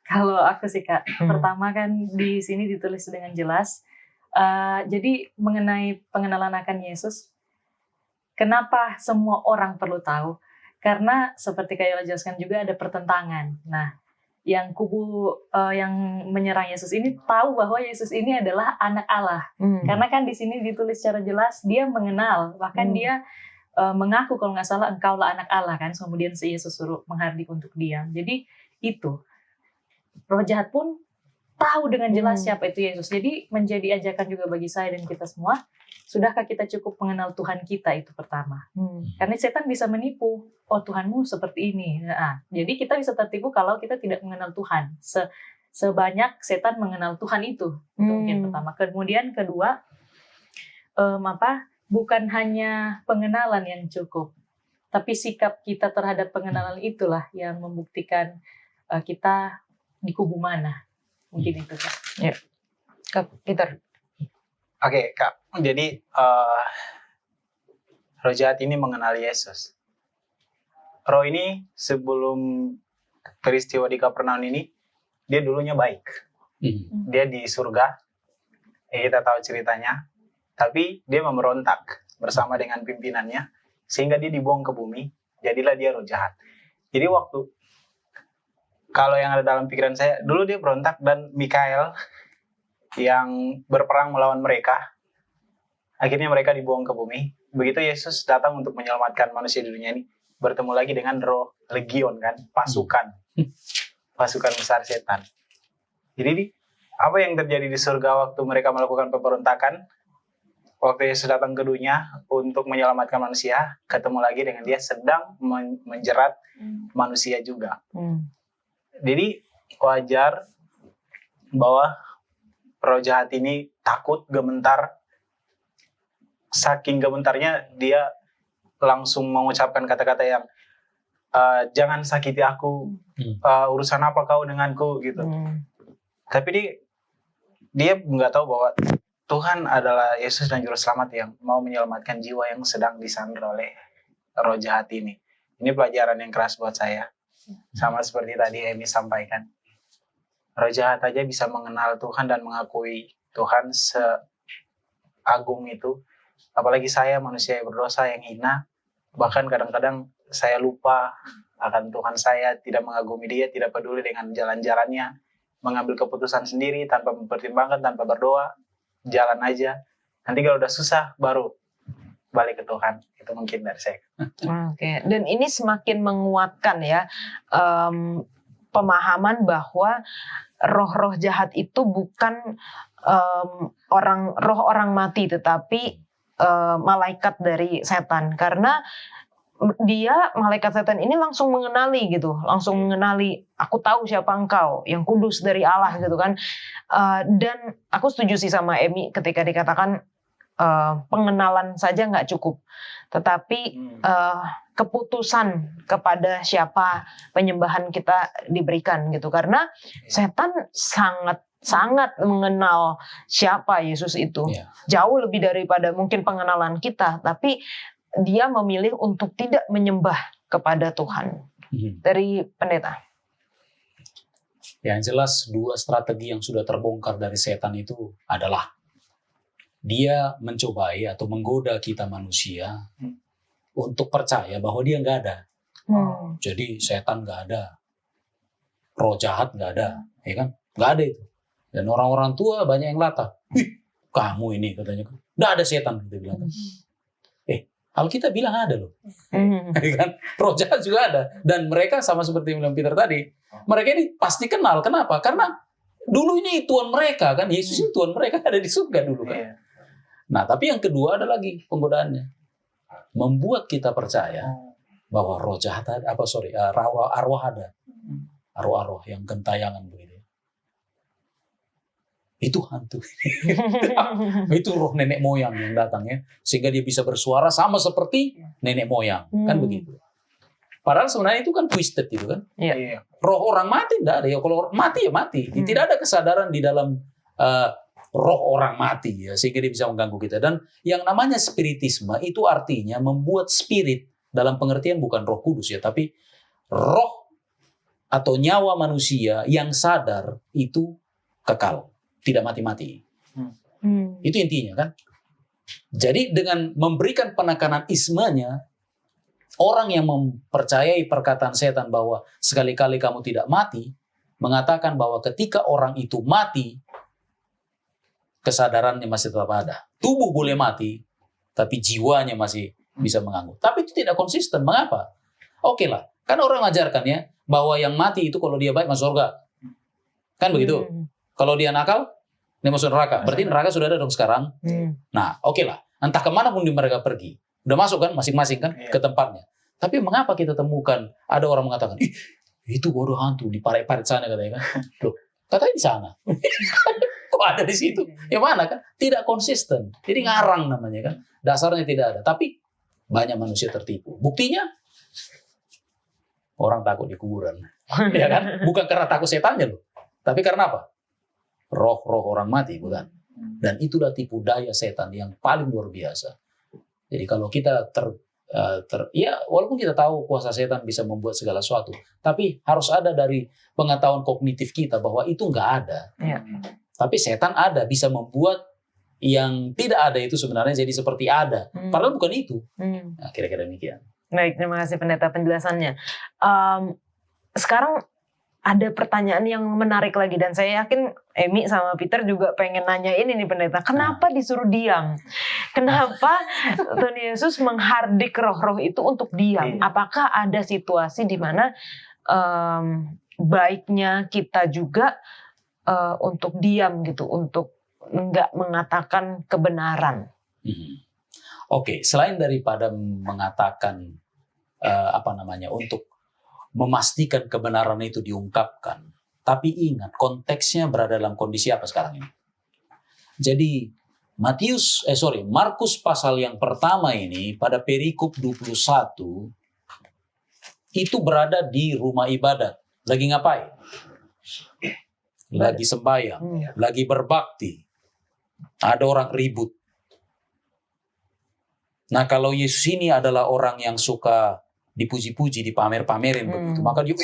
Kalau aku sih Kak, pertama kan di sini ditulis dengan jelas. Jadi mengenai pengenalan akan Yesus, kenapa semua orang perlu tahu? Karena seperti Kak jelaskan juga ada pertentangan. Nah, yang kubu yang menyerang Yesus ini tahu bahwa Yesus ini adalah anak Allah. Karena kan di sini ditulis secara jelas dia mengenal, bahkan dia mengaku kalau nggak salah engkaulah anak Allah kan. Kemudian si Yesus suruh menghardik untuk diam. Jadi itu. Roh jahat pun tahu dengan jelas siapa itu Yesus. Jadi menjadi ajakan juga bagi saya dan kita semua. Sudahkah kita cukup mengenal Tuhan kita itu pertama? Karena setan bisa menipu. Oh Tuhanmu seperti ini. Nah, jadi kita bisa tertipu kalau kita tidak mengenal Tuhan. Sebanyak setan mengenal Tuhan itu. Itu mungkin pertama. Kemudian kedua, bukan hanya pengenalan yang cukup. Tapi sikap kita terhadap pengenalan itulah yang membuktikan kita di kubu mana. Mungkin itu Kak. Ya. Kak Peter. Oke, Kak. Jadi roh jahat ini mengenal Yesus. Roh ini sebelum peristiwa di Kapernaum ini, dia dulunya baik. Dia di surga, kita tahu ceritanya, tapi dia memberontak bersama dengan pimpinannya, sehingga dia dibuang ke bumi, jadilah dia roh jahat. Jadi kalau yang ada dalam pikiran saya, dulu dia berontak dan Mikael yang berperang melawan mereka, akhirnya mereka dibuang ke bumi. Begitu Yesus datang untuk menyelamatkan manusia di dunia ini, bertemu lagi dengan roh legion kan, pasukan besar setan. Jadi apa yang terjadi di surga waktu mereka melakukan pemberontakan, waktu Yesus datang ke dunia untuk menyelamatkan manusia, ketemu lagi dengan dia sedang menjerat manusia juga. Jadi wajar bahwa roh jahat ini takut, gemetar. Saking gementarnya dia langsung mengucapkan kata-kata yang jangan sakiti aku, urusan apa kau denganku gitu. Tapi dia nggak tahu bahwa Tuhan adalah Yesus dan Juru Selamat yang mau menyelamatkan jiwa yang sedang disandra oleh roh jahat ini. Ini pelajaran yang keras buat saya. Sama seperti tadi Emi sampaikan. Roh jahat aja bisa mengenal Tuhan dan mengakui Tuhan seagung itu. Apalagi saya manusia yang berdosa, yang hina. Bahkan kadang-kadang saya lupa akan Tuhan saya, tidak mengagumi dia, tidak peduli dengan jalan-jalannya. Mengambil keputusan sendiri tanpa mempertimbangkan, tanpa berdoa, jalan aja. Nanti kalau udah susah baru balik ke Tuhan. Itu mungkin dari saya. Oke. Dan ini semakin menguatkan ya pemahaman bahwa roh-roh jahat itu bukan roh orang mati, tetapi malaikat dari setan. Karena malaikat setan ini langsung mengenali gitu, langsung mengenali, aku tahu siapa engkau, yang kudus dari Allah gitu kan. Dan aku setuju sih sama Emi ketika dikatakan pengenalan saja nggak cukup, tetapi keputusan kepada siapa penyembahan kita diberikan gitu. Karena setan sangat mengenal siapa Yesus itu, jauh lebih daripada mungkin pengenalan kita, tapi dia memilih untuk tidak menyembah kepada Tuhan. Dari pendeta. Yang jelas dua strategi yang sudah terbongkar dari setan itu adalah dia mencobai atau menggoda kita manusia untuk percaya bahwa dia nggak ada. Jadi setan nggak ada, roh jahat nggak ada, ya kan? Nggak ada itu. Dan orang-orang tua banyak yang latah. Kamu ini katanya, nggak ada setan, kita bilang. Alkitab bilang ada loh. Kan? Roh jahat juga ada. Dan mereka sama seperti yang bilang Peter tadi, mereka ini pasti kenal. Kenapa? Karena dulu ini Tuhan mereka kan, Yesus ini Tuhan mereka, ada di surga dulu kan. Nah, tapi yang kedua ada lagi penggodaannya. Membuat kita percaya bahwa roh jahat ada, arwah ada. Arwah-arwah yang gentayangan begitu. Itu hantu. Itu roh nenek moyang yang datang ya, sehingga dia bisa bersuara sama seperti nenek moyang, kan begitu. Padahal sebenarnya itu kan twisted itu kan. Roh orang mati enggak ada ya, kalau mati ya mati. Tidak ada kesadaran di dalam roh orang mati ya, sehingga dia bisa mengganggu kita. Dan yang namanya spiritisme itu artinya membuat spirit, dalam pengertian bukan Roh Kudus ya, tapi roh atau nyawa manusia yang sadar itu kekal, tidak mati-mati. Itu intinya kan. Jadi dengan memberikan penekanan ismanya, orang yang mempercayai perkataan setan bahwa sekali-kali kamu tidak mati, mengatakan bahwa ketika orang itu mati, kesadarannya masih tetap ada. Tubuh boleh mati, tapi jiwanya masih bisa mengganggu. Tapi itu tidak konsisten. Mengapa? Oke lah, kan orang ajarkan ya, bahwa yang mati itu kalau dia baik masuk surga. Kan begitu? Kalau dia nakal, dia masuk neraka. Berarti neraka sudah ada dong sekarang. Nah, oke lah. Entah kemana pun mereka pergi. Udah masuk kan masing-masing kan ke tempatnya. Tapi mengapa kita temukan ada orang mengatakan, ih itu bodoh hantu di paret-paret sana katanya kan. Loh, katanya di sana. Kok ada di situ? Yang mana kan? Tidak konsisten. Jadi ngarang namanya kan. Dasarnya tidak ada. Tapi banyak manusia tertipu. Buktinya orang takut di kuburan. Ya kan? Bukan karena takut setannya loh. Tapi karena apa? Roh-roh orang mati, bukan? Dan itulah tipu daya setan yang paling luar biasa. Jadi kalau kita ya walaupun kita tahu kuasa setan bisa membuat segala sesuatu, tapi harus ada dari pengetahuan kognitif kita bahwa itu nggak ada. Iya. Tapi setan ada, bisa membuat yang tidak ada itu sebenarnya jadi seperti ada. Padahal bukan itu. Nah, kira-kira demikian. Baik, terima kasih pendeta penjelasannya. Sekarang ada pertanyaan yang menarik lagi, dan saya yakin Emi sama Peter juga pengen nanyain ini pendeta. Kenapa disuruh diam? Kenapa Tuhan Yesus menghardik roh-roh itu untuk diam? Apakah ada situasi di mana baiknya kita juga untuk diam gitu, untuk enggak mengatakan kebenaran? Oke, selain daripada mengatakan untuk memastikan kebenaran itu diungkapkan, tapi ingat konteksnya berada dalam kondisi apa sekarang ini. Jadi Markus pasal yang pertama ini pada perikop 21 itu berada di rumah ibadat. Lagi ngapain? Lagi sembahyang, lagi berbakti. Ada orang ribut. Nah, kalau Yesus ini adalah orang yang suka dipuji-puji, dipamer-pamerin begitu, maka dia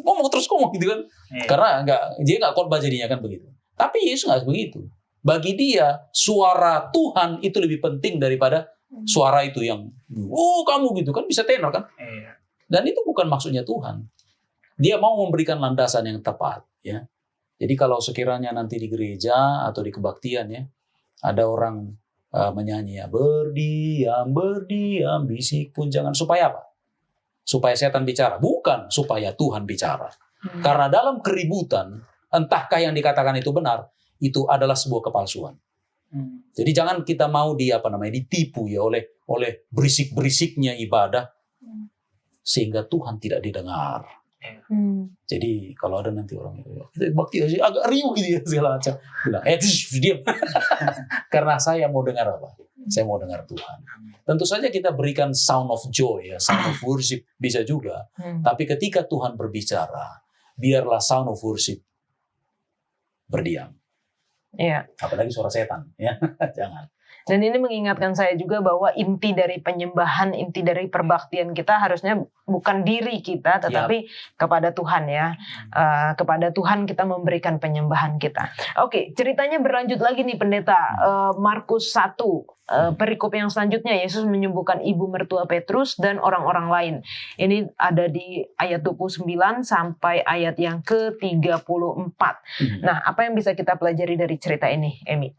ngomong gitu kan. Karena dia nggak khotbah jadinya kan begitu. Tapi Yesus nggak begitu. Bagi dia suara Tuhan itu lebih penting daripada suara itu yang kamu gitu kan, bisa tenor kan. Dan itu bukan maksudnya Tuhan. Dia mau memberikan landasan yang tepat, ya. Jadi kalau sekiranya nanti di gereja atau di kebaktian ya, ada orang menyanyi ya, berdiam, berdiam, bisik pun jangan, supaya apa? Supaya setan bicara, bukan supaya Tuhan bicara. Karena dalam keributan, entahkah yang dikatakan itu benar, itu adalah sebuah kepalsuan. Jadi jangan kita mau ditipu ya oleh berisik-berisiknya ibadah, sehingga Tuhan tidak didengar. Jadi kalau ada nanti orang itu bakti agak riuh gitu ya segala macam, bilang diam. Karena saya mau dengar apa? Saya mau dengar Tuhan. Tentu saja kita berikan sound of joy ya, sound of worship bisa juga. Tapi ketika Tuhan berbicara, biarlah sound of worship berdiam. Iya. Apalagi suara setan ya. Jangan. Dan ini mengingatkan saya juga bahwa inti dari penyembahan, inti dari perbaktian kita harusnya bukan diri kita, tetapi kepada Tuhan ya. Kepada Tuhan kita memberikan penyembahan kita. Oke, ceritanya berlanjut lagi nih pendeta. Markus 1, perikop yang selanjutnya, Yesus menyembuhkan ibu mertua Petrus dan orang-orang lain. Ini ada di ayat 29 sampai ayat yang ke-34. Nah, apa yang bisa kita pelajari dari cerita ini, Emi?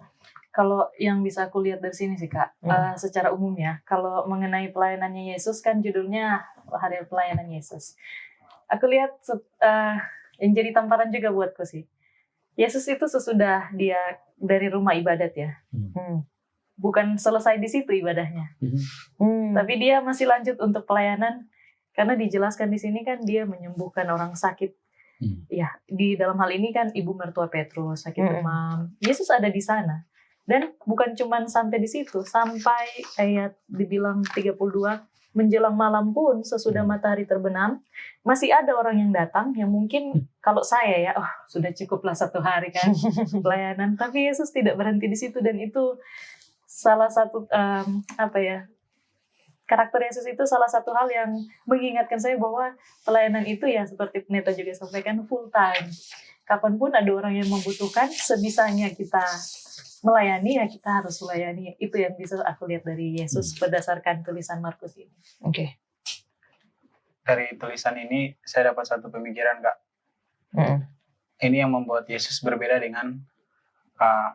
Kalau yang bisa aku lihat dari sini sih Kak, secara umum ya, kalau mengenai pelayanannya Yesus kan judulnya Hari Pelayanan Yesus. Aku lihat yang jadi tamparan juga buatku sih. Yesus itu sesudah dia dari rumah ibadat ya, bukan selesai di situ ibadahnya, tapi dia masih lanjut untuk pelayanan, karena dijelaskan di sini kan dia menyembuhkan orang sakit. Ya, di dalam hal ini kan ibu mertua Petrus sakit demam. Yesus ada di sana. Dan bukan cuma sampai di situ, sampai ayat dibilang 32, menjelang malam pun sesudah matahari terbenam, masih ada orang yang datang yang mungkin kalau saya ya, sudah cukuplah 1 hari kan pelayanan. Tapi Yesus tidak berhenti di situ, dan itu salah satu karakter Yesus itu salah satu hal yang mengingatkan saya bahwa pelayanan itu ya seperti pendeta juga sampaikan, full time. Kapanpun ada orang yang membutuhkan, sebisanya kita melayani ya kita harus melayani. Itu yang bisa aku lihat dari Yesus berdasarkan tulisan Markus ini. Oke. Dari tulisan ini saya dapat satu pemikiran Kak. Ini yang membuat Yesus berbeda dengan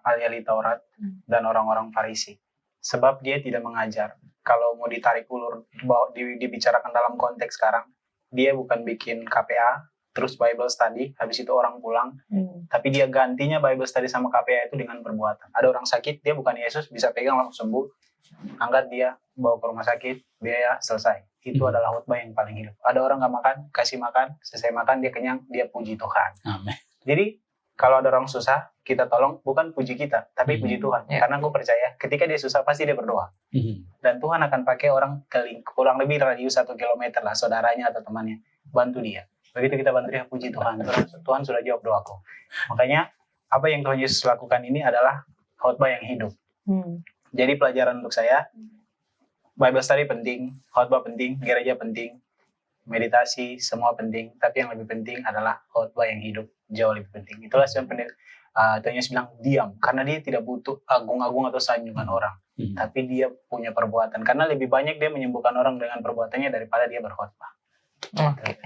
ahli-ahli Taurat dan orang-orang Farisi. Sebab dia tidak mengajar. Kalau mau ditarik ulur, dibicarakan dalam konteks sekarang, dia bukan bikin KPA, terus Bible study, habis itu orang pulang. Tapi dia gantinya Bible study sama KPA itu dengan perbuatan. Ada orang sakit, dia bukan Yesus, bisa pegang langsung sembuh. Angkat dia, bawa ke rumah sakit, biaya selesai. Itu adalah khotbah yang paling hidup. Ada orang gak makan, kasih makan, selesai makan, dia kenyang, dia puji Tuhan. Amin. Jadi, kalau ada orang susah, kita tolong, bukan puji kita, tapi puji Tuhan. Karena gue percaya, ketika dia susah, pasti dia berdoa. Dan Tuhan akan pakai orang kurang lebih radius 1 kilometer lah, saudaranya atau temannya, bantu dia. Begitu kita bantu dia, puji Tuhan. Tuhan sudah jawab doaku. Makanya apa yang Tuhan Yesus lakukan ini adalah khotbah yang hidup. Jadi pelajaran untuk saya, Bible study penting, khotbah penting, gereja penting, meditasi semua penting, tapi yang lebih penting adalah khotbah yang hidup, jauh lebih penting. Itulah sebab Tuhan Yesus bilang diam, karena dia tidak butuh agung-agung atau sanjungan orang, tapi dia punya perbuatan, karena lebih banyak dia menyembuhkan orang dengan perbuatannya daripada dia berkhotbah. Oke.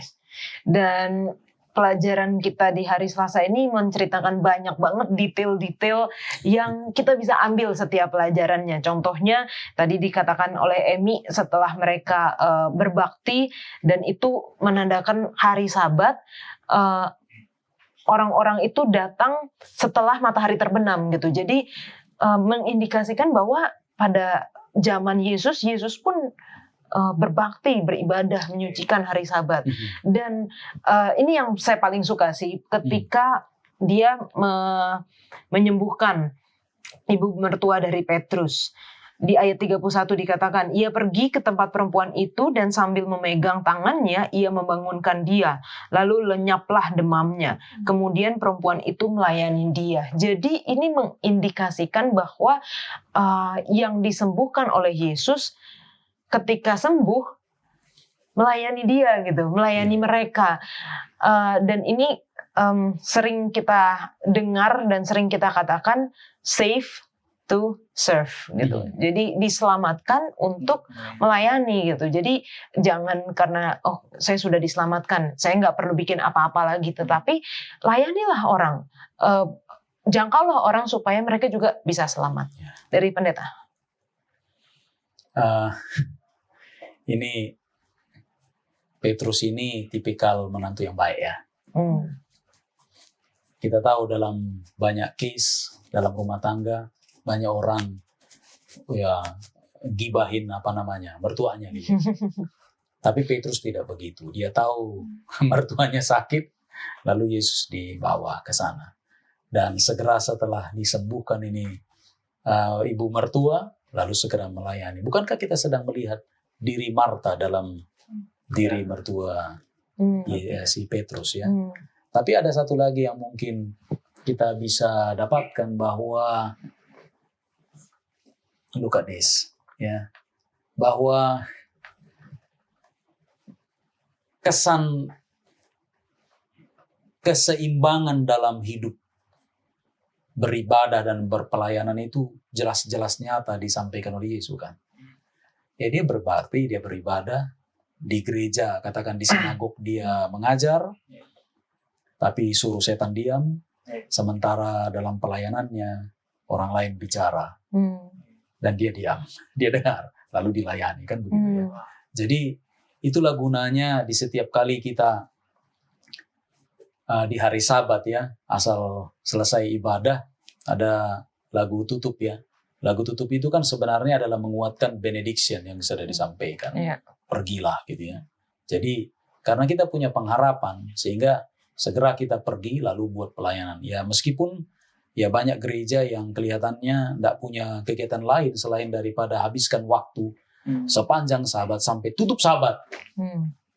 Dan pelajaran kita di hari Selasa ini menceritakan banyak banget detail-detail yang kita bisa ambil setiap pelajarannya. Contohnya tadi dikatakan oleh Emi, setelah mereka berbakti dan itu menandakan hari Sabat, orang-orang itu datang setelah matahari terbenam gitu. Jadi mengindikasikan bahwa pada zaman Yesus pun berbakti, beribadah, menyucikan hari Sabat. Dan ini yang saya paling suka sih, ketika dia menyembuhkan ibu mertua dari Petrus. Di ayat 31 dikatakan, ia pergi ke tempat perempuan itu dan sambil memegang tangannya, ia membangunkan dia. Lalu lenyaplah demamnya. Kemudian perempuan itu melayani dia. Jadi ini mengindikasikan bahwa yang disembuhkan oleh Yesus ketika sembuh melayani dia gitu, melayani mereka. Dan ini sering kita dengar dan sering kita katakan save to serve gitu. Jadi diselamatkan untuk melayani gitu. Jadi jangan karena saya sudah diselamatkan, saya nggak perlu bikin apa-apa lagi, tetapi layanilah orang, jangkaulah orang supaya mereka juga bisa selamat. Dari pendeta. Ini Petrus ini tipikal menantu yang baik ya. Kita tahu dalam banyak case dalam rumah tangga, banyak orang ya gibahin mertuanya gitu. Tapi Petrus tidak begitu. Dia tahu mertuanya sakit, lalu Yesus dibawa ke sana. Dan segera setelah disembuhkan ini ibu mertua, lalu segera melayani. Bukankah kita sedang melihat diri Marta dalam diri mertua si Petrus ya? Tapi ada satu lagi yang mungkin kita bisa dapatkan, bahwa look at this, ya, bahwa keseimbangan dalam hidup beribadah dan berpelayanan itu jelas-jelas nyata disampaikan oleh Yesus kan. Ya, dia berbakti, dia beribadah di gereja, katakan di sinagog dia mengajar, tapi suruh setan diam, sementara dalam pelayanannya orang lain bicara. Dan dia diam, dia dengar, lalu dilayani, kan begitu ya. Jadi itulah gunanya di setiap kali kita di hari Sabat ya, asal selesai ibadah ada lagu tutup ya. Lagu tutup itu kan sebenarnya adalah menguatkan benediction yang sudah disampaikan. Pergilah gitu ya. Jadi karena kita punya pengharapan, sehingga segera kita pergi lalu buat pelayanan. Ya meskipun ya banyak gereja yang kelihatannya tidak punya kegiatan lain selain daripada habiskan waktu sepanjang Sabat sampai tutup Sabat.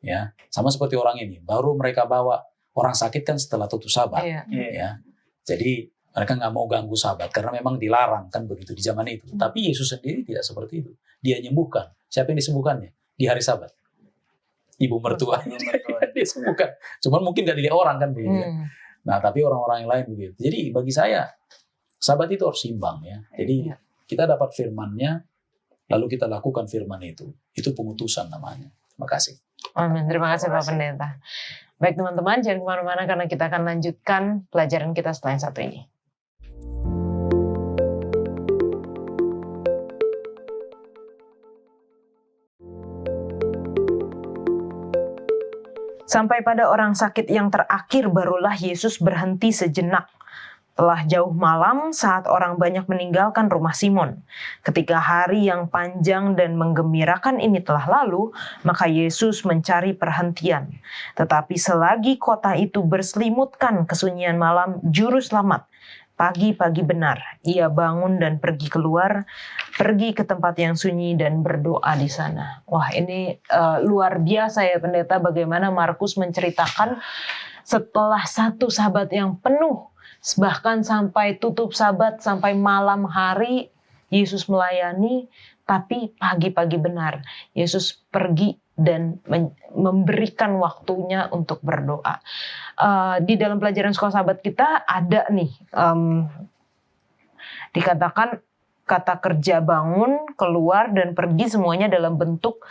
Ya, sama seperti orang ini, baru mereka bawa orang sakit kan setelah tutup Sabat. Ya. Jadi mereka nggak mau ganggu Sabat karena memang dilarang kan begitu di zaman itu. Tapi Yesus sendiri tidak seperti itu. Dia menyembuhkan. Siapa yang disembuhkannya? Di hari Sabat. Ibu mertua. Dia sembuhkan. Cuman mungkin nggak dilihat orang kan begitu. Ya. Nah, tapi orang-orang yang lain begitu. Jadi bagi saya Sabat itu harus imbang ya. Jadi kita dapat firman-Nya, lalu kita lakukan firman itu. Itu pengutusan namanya. Terima kasih. Amin. Terima kasih Pak Pendeta. Baik teman-teman, jangan kemana-mana karena kita akan lanjutkan pelajaran kita setelah yang satu ini. Sampai pada orang sakit yang terakhir barulah Yesus berhenti sejenak. Telah jauh malam saat orang banyak meninggalkan rumah Simon. Ketika hari yang panjang dan menggembirakan ini telah lalu, maka Yesus mencari perhentian. Tetapi selagi kota itu berselimutkan kesunyian malam, juru selamat, pagi-pagi benar, ia bangun dan pergi keluar, pergi ke tempat yang sunyi dan berdoa di sana. Wah, ini luar biasa ya Pendeta, bagaimana Markus menceritakan setelah satu Sabat yang penuh, bahkan sampai tutup Sabat, sampai malam hari, Yesus melayani, tapi pagi-pagi benar. Yesus pergi dan memberikan waktunya untuk berdoa. Di dalam pelajaran sekolah sahabat kita ada nih, dikatakan kata kerja bangun, keluar, dan pergi semuanya dalam bentuk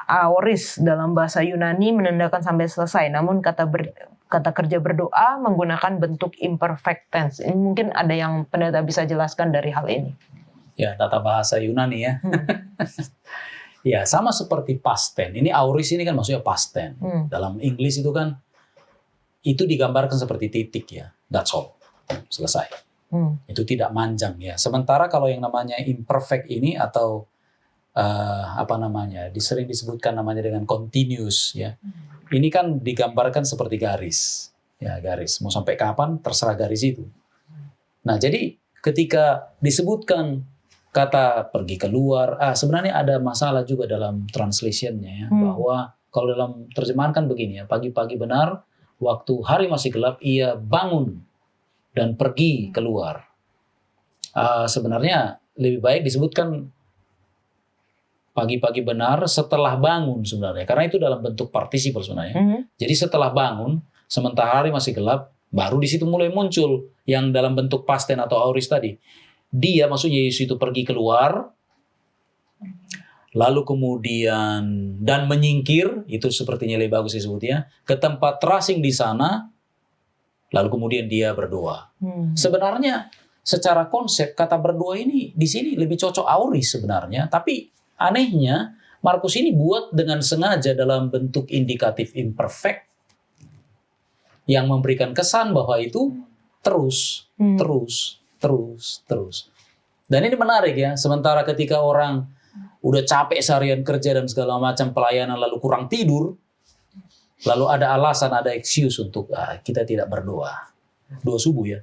aoris dalam bahasa Yunani menandakan sampai selesai. Namun kata kerja berdoa menggunakan bentuk imperfect tense. Ini mungkin ada yang pendeta bisa jelaskan dari hal ini. Ya, tata bahasa Yunani ya. Ya, sama seperti past tense. Ini aoris ini kan maksudnya past tense. Dalam Inggris itu kan, itu digambarkan seperti titik ya. That's all. Selesai. Itu tidak manjang ya. Sementara kalau yang namanya imperfect ini atau sering disebutkan namanya dengan continuous ya. Ini kan digambarkan seperti garis. Ya, garis. Mau sampai kapan terserah garis itu. Nah, jadi ketika disebutkan kata pergi keluar, sebenarnya ada masalah juga dalam translationnya ya, bahwa kalau dalam terjemahan kan begini ya, pagi-pagi benar, waktu hari masih gelap, ia bangun dan pergi keluar. Sebenarnya lebih baik disebutkan pagi-pagi benar setelah bangun sebenarnya, karena itu dalam bentuk participle sebenarnya. Jadi setelah bangun, sementara hari masih gelap, baru di situ mulai muncul yang dalam bentuk past tense atau aorist tadi. Dia, maksudnya Yesus itu pergi keluar, lalu kemudian dan menyingkir, itu sepertinya lebih bagus disebutnya, ke tempat terasing di sana, lalu kemudian dia berdoa. Sebenarnya secara konsep kata berdoa ini di sini lebih cocok aorist sebenarnya, tapi anehnya Markus ini buat dengan sengaja dalam bentuk indikatif imperfect yang memberikan kesan bahwa itu terus. Dan ini menarik ya, sementara ketika orang udah capek seharian kerja dan segala macam pelayanan lalu kurang tidur, lalu ada alasan, ada excuse untuk kita tidak berdoa. Doa subuh ya.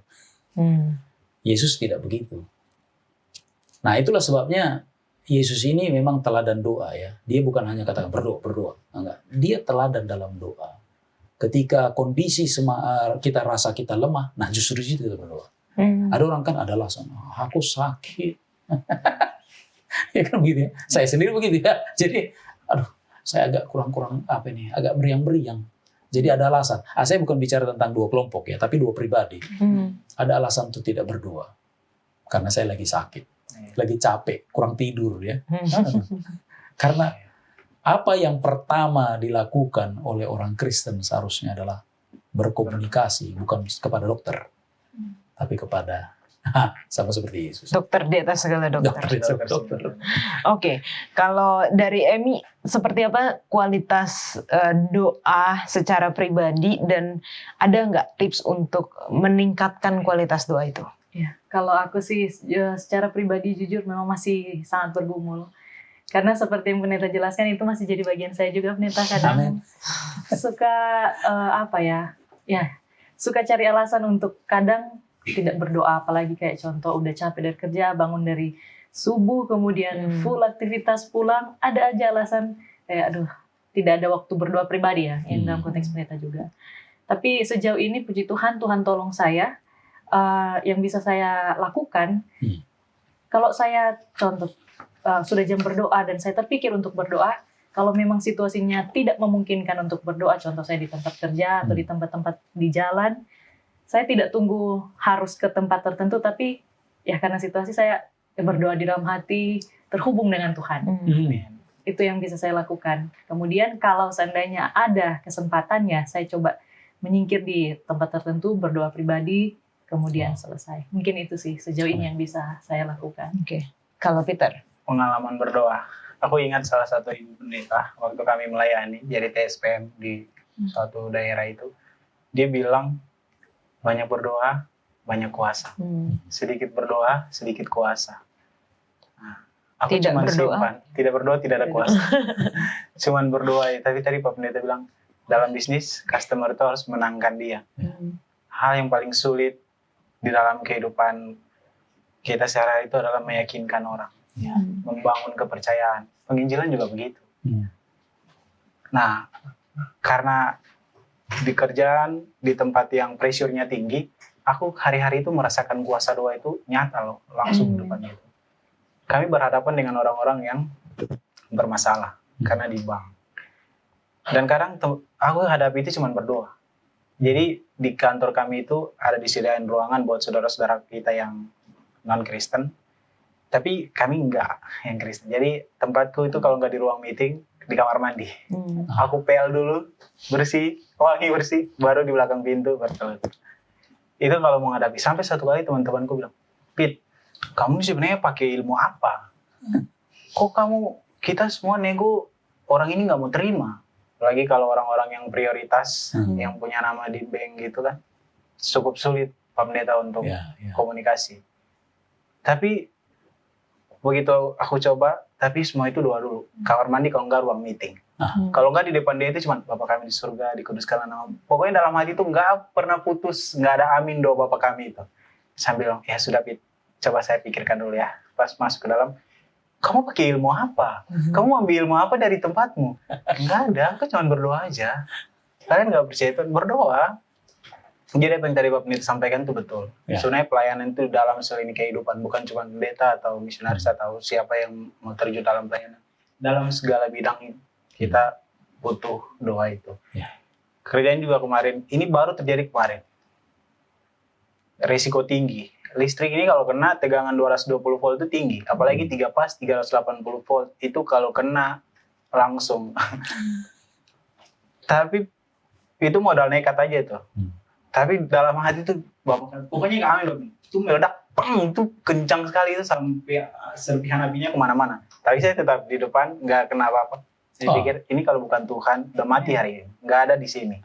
Yesus tidak begitu. Nah, itulah sebabnya Yesus ini memang teladan doa ya. Dia bukan hanya katakan berdoa. Enggak. Dia teladan dalam doa. Ketika kondisi kita rasa kita lemah, nah justru di situ kita berdoa. Ada orang kan ada alasan, aku sakit. Ya kan begitu ya. Saya sendiri begitu ya. Jadi, saya agak kurang agak meriang-meriang. Jadi ada alasan. Saya bukan bicara tentang dua kelompok ya, tapi dua pribadi. Ada alasan untuk tidak berdoa. Karena saya lagi sakit, lagi capek, kurang tidur ya. Karena apa yang pertama dilakukan oleh orang Kristen seharusnya adalah berkomunikasi, bukan kepada dokter, tapi kepada sama seperti Yesus. Dokter di atas segala dokter. Dokter. Oke, kalau dari Emi, seperti apa kualitas doa secara pribadi dan ada nggak tips untuk meningkatkan kualitas doa itu? Ya, kalau aku sih secara pribadi jujur memang masih sangat bergumul. Karena seperti yang pendeta jelaskan itu masih jadi bagian saya juga, pendeta kadang suka suka cari alasan untuk kadang tidak berdoa, apalagi kayak contoh udah capek dari kerja, bangun dari subuh, kemudian full aktivitas pulang, ada aja alasan kayak tidak ada waktu berdoa pribadi ya, yang dalam konteks pendeta juga. Tapi sejauh ini puji Tuhan, Tuhan tolong saya, yang bisa saya lakukan, kalau saya contoh sudah jam berdoa dan saya terpikir untuk berdoa, kalau memang situasinya tidak memungkinkan untuk berdoa, contoh saya di tempat kerja atau di tempat-tempat di jalan, saya tidak tunggu harus ke tempat tertentu, tapi ya karena situasi saya berdoa di dalam hati, terhubung dengan Tuhan. Itu yang bisa saya lakukan. Kemudian kalau seandainya ada kesempatannya, saya coba menyingkir di tempat tertentu, berdoa pribadi, kemudian selesai. Mungkin itu sih sejauh ini yang bisa saya lakukan. Oke. Kalau Peter? Pengalaman berdoa. Aku ingat salah satu ibu pendeta waktu kami melayani dari TSPM di suatu daerah itu. Dia bilang, banyak berdoa, banyak kuasa. Sedikit berdoa, sedikit kuasa. Nah, aku cuma simpan. Tidak berdoa, tidak ada kuasa. Cuman berdoa. Tapi tadi Pak Pendeta bilang, dalam bisnis, customer itu harus menangkan dia. Hal yang paling sulit di dalam kehidupan kita sehari-hari itu adalah meyakinkan orang. Membangun kepercayaan. Penginjilan juga begitu. Nah, karena di kerjaan, di tempat yang pressure-nya tinggi, aku hari-hari itu merasakan kuasa doa itu nyata loh, langsung di depan itu. kami berhadapan dengan orang-orang yang bermasalah karena di bank. Dan kadang aku hadapi itu cuma berdoa. Jadi di kantor kami itu ada disediain ruangan buat saudara-saudara kita yang non-Kristen. Tapi kami enggak yang Kristen. Jadi tempatku itu kalau enggak di ruang meeting, di kamar mandi. Aku pel dulu, bersih, wangi bersih, baru di belakang pintu bertelut. Itu kalau mau menghadapi. Sampai satu kali teman-temanku bilang, Pit, kamu sebenarnya pakai ilmu apa? Kok kita semua nego, orang ini nggak mau terima. Lagi kalau orang-orang yang prioritas, yang punya nama di bank gitu kan, cukup sulit Pak Pendeta untuk komunikasi. Tapi begitu aku coba, tapi semua itu doa dulu. Kamar mandi kalau enggak ruang meeting. Kalau enggak di depan dia itu cuma Bapa kami di surga, dikuduskanlah nama. Pokoknya dalam hati itu enggak pernah putus, enggak ada amin doa Bapa kami itu. Sambil bilang, ya sudah Pit, coba saya pikirkan dulu ya. Pas masuk ke dalam, kamu pakai ilmu apa? Kamu ambil ilmu apa dari tempatmu? Enggak ada, aku cuma berdoa aja. Kalian enggak percaya itu, berdoa. Jadi apa yang tadi Bapak Pendeta sampaikan itu betul. Sebenarnya pelayanan itu dalam selini kehidupan, bukan cuma pendeta atau misionaris atau siapa yang mau terjun dalam pelayanan. Dalam segala bidang kita butuh doa itu. Kerjaan juga kemarin, ini baru terjadi kemarin. Risiko tinggi. Listrik ini kalau kena tegangan 220 volt itu tinggi. Apalagi 3 pas 380 volt itu kalau kena langsung. Tapi itu modal nekat aja tuh. Tapi dalam hati itu Bapak, pokoknya nggak amin, itu meledak, pang, itu kencang sekali itu sampai serpihan apinya kemana-mana. Tapi saya tetap di depan, nggak kena apa-apa. Saya pikir ini kalau bukan Tuhan, udah mati hari ini, nggak ada di sini.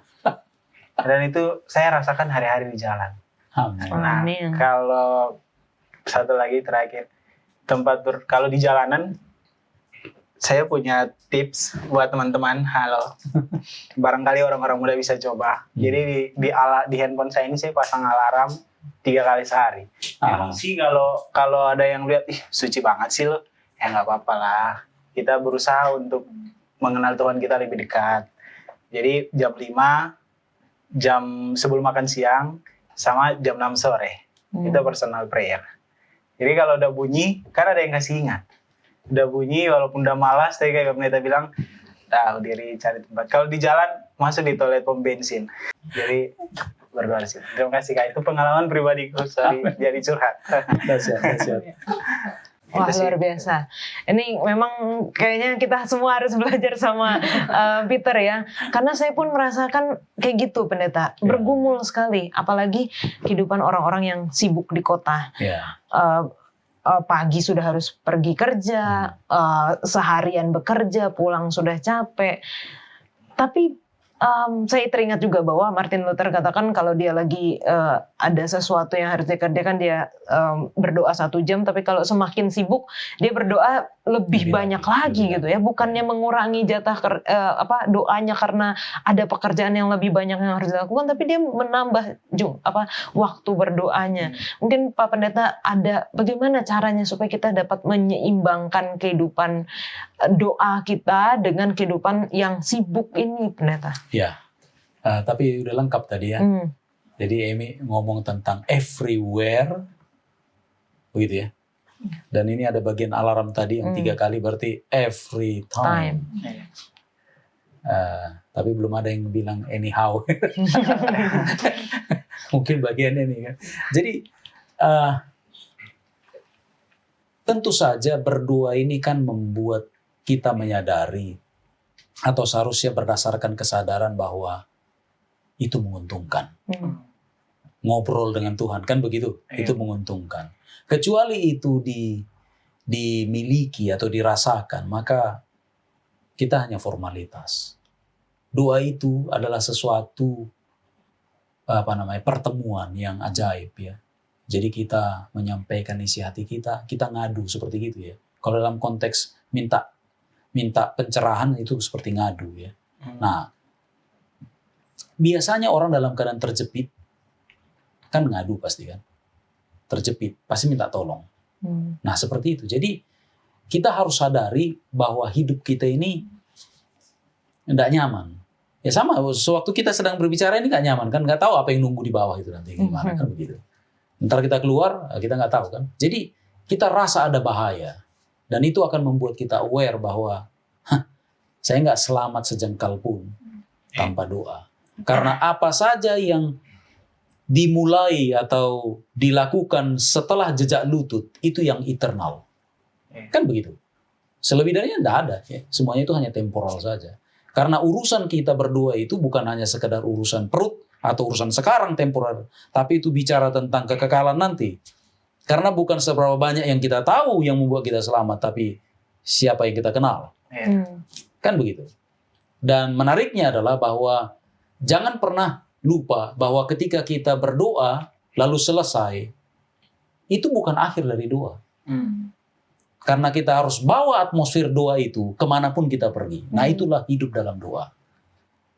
Dan itu saya rasakan hari-hari di jalan. Nah, kalau satu lagi terakhir, kalau di jalanan, saya punya tips buat teman-teman. Halo, barangkali orang-orang muda bisa coba. Jadi di handphone saya ini saya pasang alarm 3 kali sehari. Emang sih kalau ada yang lihat, ih suci banget sih lo, ya nggak apa-apa lah. Kita berusaha untuk mengenal Tuhan kita lebih dekat. Jadi jam 5, jam sebelum makan siang, sama jam 6 sore. Itu personal prayer. Jadi kalau udah bunyi, kan ada yang kasih ingat. Udah bunyi, walaupun udah malas, tapi kayak Pendeta bilang, diri cari tempat. Kalau di jalan, masuk di toilet pom bensin. Jadi berdoa sih. Terima kasih Kak, itu pengalaman pribadiku. Sorry, jadi curhat. Wah, luar biasa. Ini memang kayaknya kita semua harus belajar sama Peter ya. Karena saya pun merasakan kayak gitu Pendeta. Bergumul sekali. Apalagi kehidupan orang-orang yang sibuk di kota. Pagi sudah harus pergi kerja, seharian bekerja, pulang sudah capek. Tapi saya teringat juga bahwa Martin Luther katakan kalau dia lagi ada sesuatu yang harus dikerjakan, dia berdoa 1 jam, tapi kalau semakin sibuk dia berdoa lebih banyak lagi gitu ya. Bukannya mengurangi jatah doanya karena ada pekerjaan yang lebih banyak yang harus dilakukan, tapi dia menambah waktu berdoanya. Mungkin Pak Pendeta ada bagaimana caranya supaya kita dapat menyeimbangkan kehidupan doa kita dengan kehidupan yang sibuk ini, Pendeta? Ya, tapi udah lengkap tadi ya. Jadi Amy ngomong tentang everywhere, begitu ya. Dan ini ada bagian alarm tadi yang 3 kali, berarti every time. Tapi belum ada yang bilang anyhow. Mungkin bagian ini kan. Jadi tentu saja berdoa ini kan membuat kita menyadari atau seharusnya berdasarkan kesadaran bahwa itu menguntungkan. Ngobrol dengan Tuhan kan begitu, itu menguntungkan. Kecuali itu dimiliki atau dirasakan, maka kita hanya formalitas. Doa itu adalah sesuatu pertemuan yang ajaib ya. Jadi kita menyampaikan isi hati kita ngadu seperti gitu ya. Kalau dalam konteks minta pencerahan itu seperti ngadu ya. Nah, biasanya orang dalam keadaan terjepit kan ngadu pasti kan. Terjepit, pasti minta tolong. Nah, seperti itu. Jadi kita harus sadari bahwa hidup kita ini tidak nyaman. Ya sama, sewaktu kita sedang berbicara ini nggak nyaman kan, nggak tahu apa yang nunggu di bawah itu nanti gimana kan begitu. Ntar kita keluar, kita nggak tahu kan. Jadi kita rasa ada bahaya. Dan itu akan membuat kita aware bahwa saya nggak selamat sejengkal pun tanpa doa. Karena apa saja yang dimulai atau dilakukan setelah jejak lutut, itu yang eternal. Kan begitu. Selebih darinya tidak ada. Ya. Semuanya itu hanya temporal saja. Karena urusan kita berdua itu bukan hanya sekedar urusan perut atau urusan sekarang temporer, tapi itu bicara tentang kekekalan nanti. Karena bukan seberapa banyak yang kita tahu yang membuat kita selamat, tapi siapa yang kita kenal. Kan begitu. Dan menariknya adalah bahwa jangan pernah lupa bahwa ketika kita berdoa lalu selesai, itu bukan akhir dari doa. Karena kita harus bawa atmosfer doa itu kemanapun kita pergi. Nah itulah hidup dalam doa.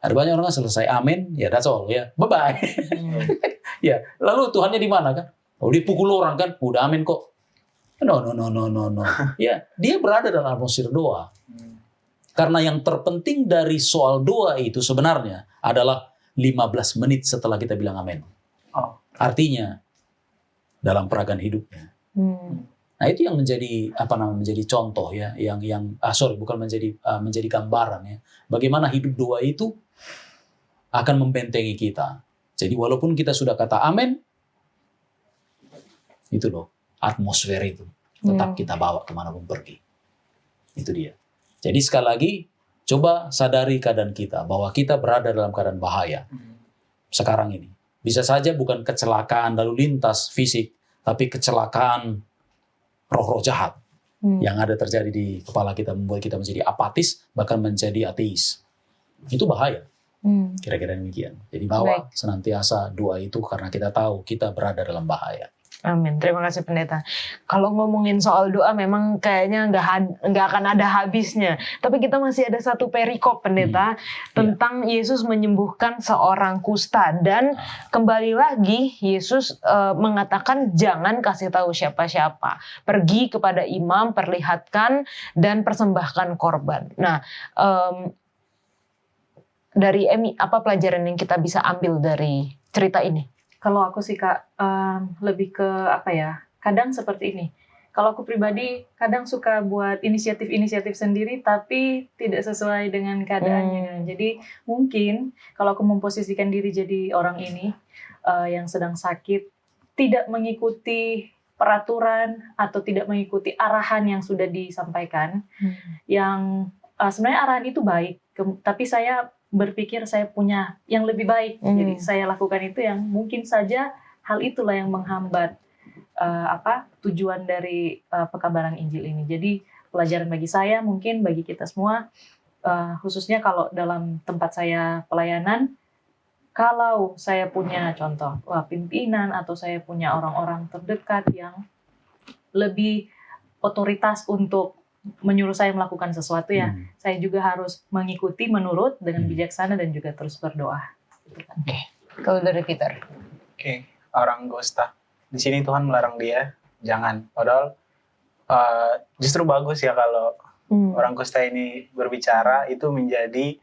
Ada banyak orang selesai amin, ya that's all ya, bye bye. Ya, lalu Tuhannya di mana kan? Oh dipukul orang kan, udah amin kok. No. Ya, dia berada dalam atmosfer doa. Karena yang terpenting dari soal doa itu sebenarnya adalah 15 menit setelah kita bilang amin. Artinya dalam peragaan hidupnya. Nah itu yang menjadi contoh ya, bukan menjadi gambaran ya. Bagaimana hidup doa itu akan membentengi kita. Jadi walaupun kita sudah kata amin, itu loh atmosfer itu tetap kita bawa kemanapun pergi. Itu dia. Jadi sekali lagi coba sadari keadaan kita bahwa kita berada dalam keadaan bahaya sekarang ini. Bisa saja bukan kecelakaan lalu lintas fisik, tapi kecelakaan roh-roh jahat yang ada terjadi di kepala kita membuat kita menjadi apatis bahkan menjadi ateis. Itu bahaya. Kira-kira demikian. Jadi bawa senantiasa doa itu karena kita tahu kita berada dalam bahaya. Amin. Terima kasih pendeta. Kalau ngomongin soal doa memang kayaknya nggak akan ada habisnya. Tapi kita masih ada satu perikop pendeta tentang Yesus menyembuhkan seorang kusta dan kembali lagi Yesus mengatakan jangan kasih tahu siapa-siapa. Pergi kepada imam, perlihatkan dan persembahkan korban. Nah, dari Emi apa pelajaran yang kita bisa ambil dari cerita ini? Kalau aku sih Kak, lebih ke kadang seperti ini. Kalau aku pribadi kadang suka buat inisiatif-inisiatif sendiri tapi tidak sesuai dengan keadaannya. Jadi mungkin kalau aku memposisikan diri jadi orang ini yang sedang sakit, tidak mengikuti peraturan atau tidak mengikuti arahan yang sudah disampaikan, yang sebenarnya arahan itu baik, tapi saya berpikir saya punya yang lebih baik, jadi saya lakukan itu yang mungkin saja hal itulah yang menghambat tujuan dari pekabaran Injil ini. Jadi pelajaran bagi saya, mungkin bagi kita semua, khususnya kalau dalam tempat saya pelayanan, kalau saya punya contoh pimpinan atau saya punya orang-orang terdekat yang lebih otoritas untuk menyuruh saya melakukan sesuatu ya, saya juga harus mengikuti, menurut dengan bijaksana dan juga terus berdoa. Oke. Kalau dari Peter. Oke, orang gosta. Di sini Tuhan melarang dia, jangan. Padahal justru bagus ya kalau orang gosta ini berbicara, itu menjadi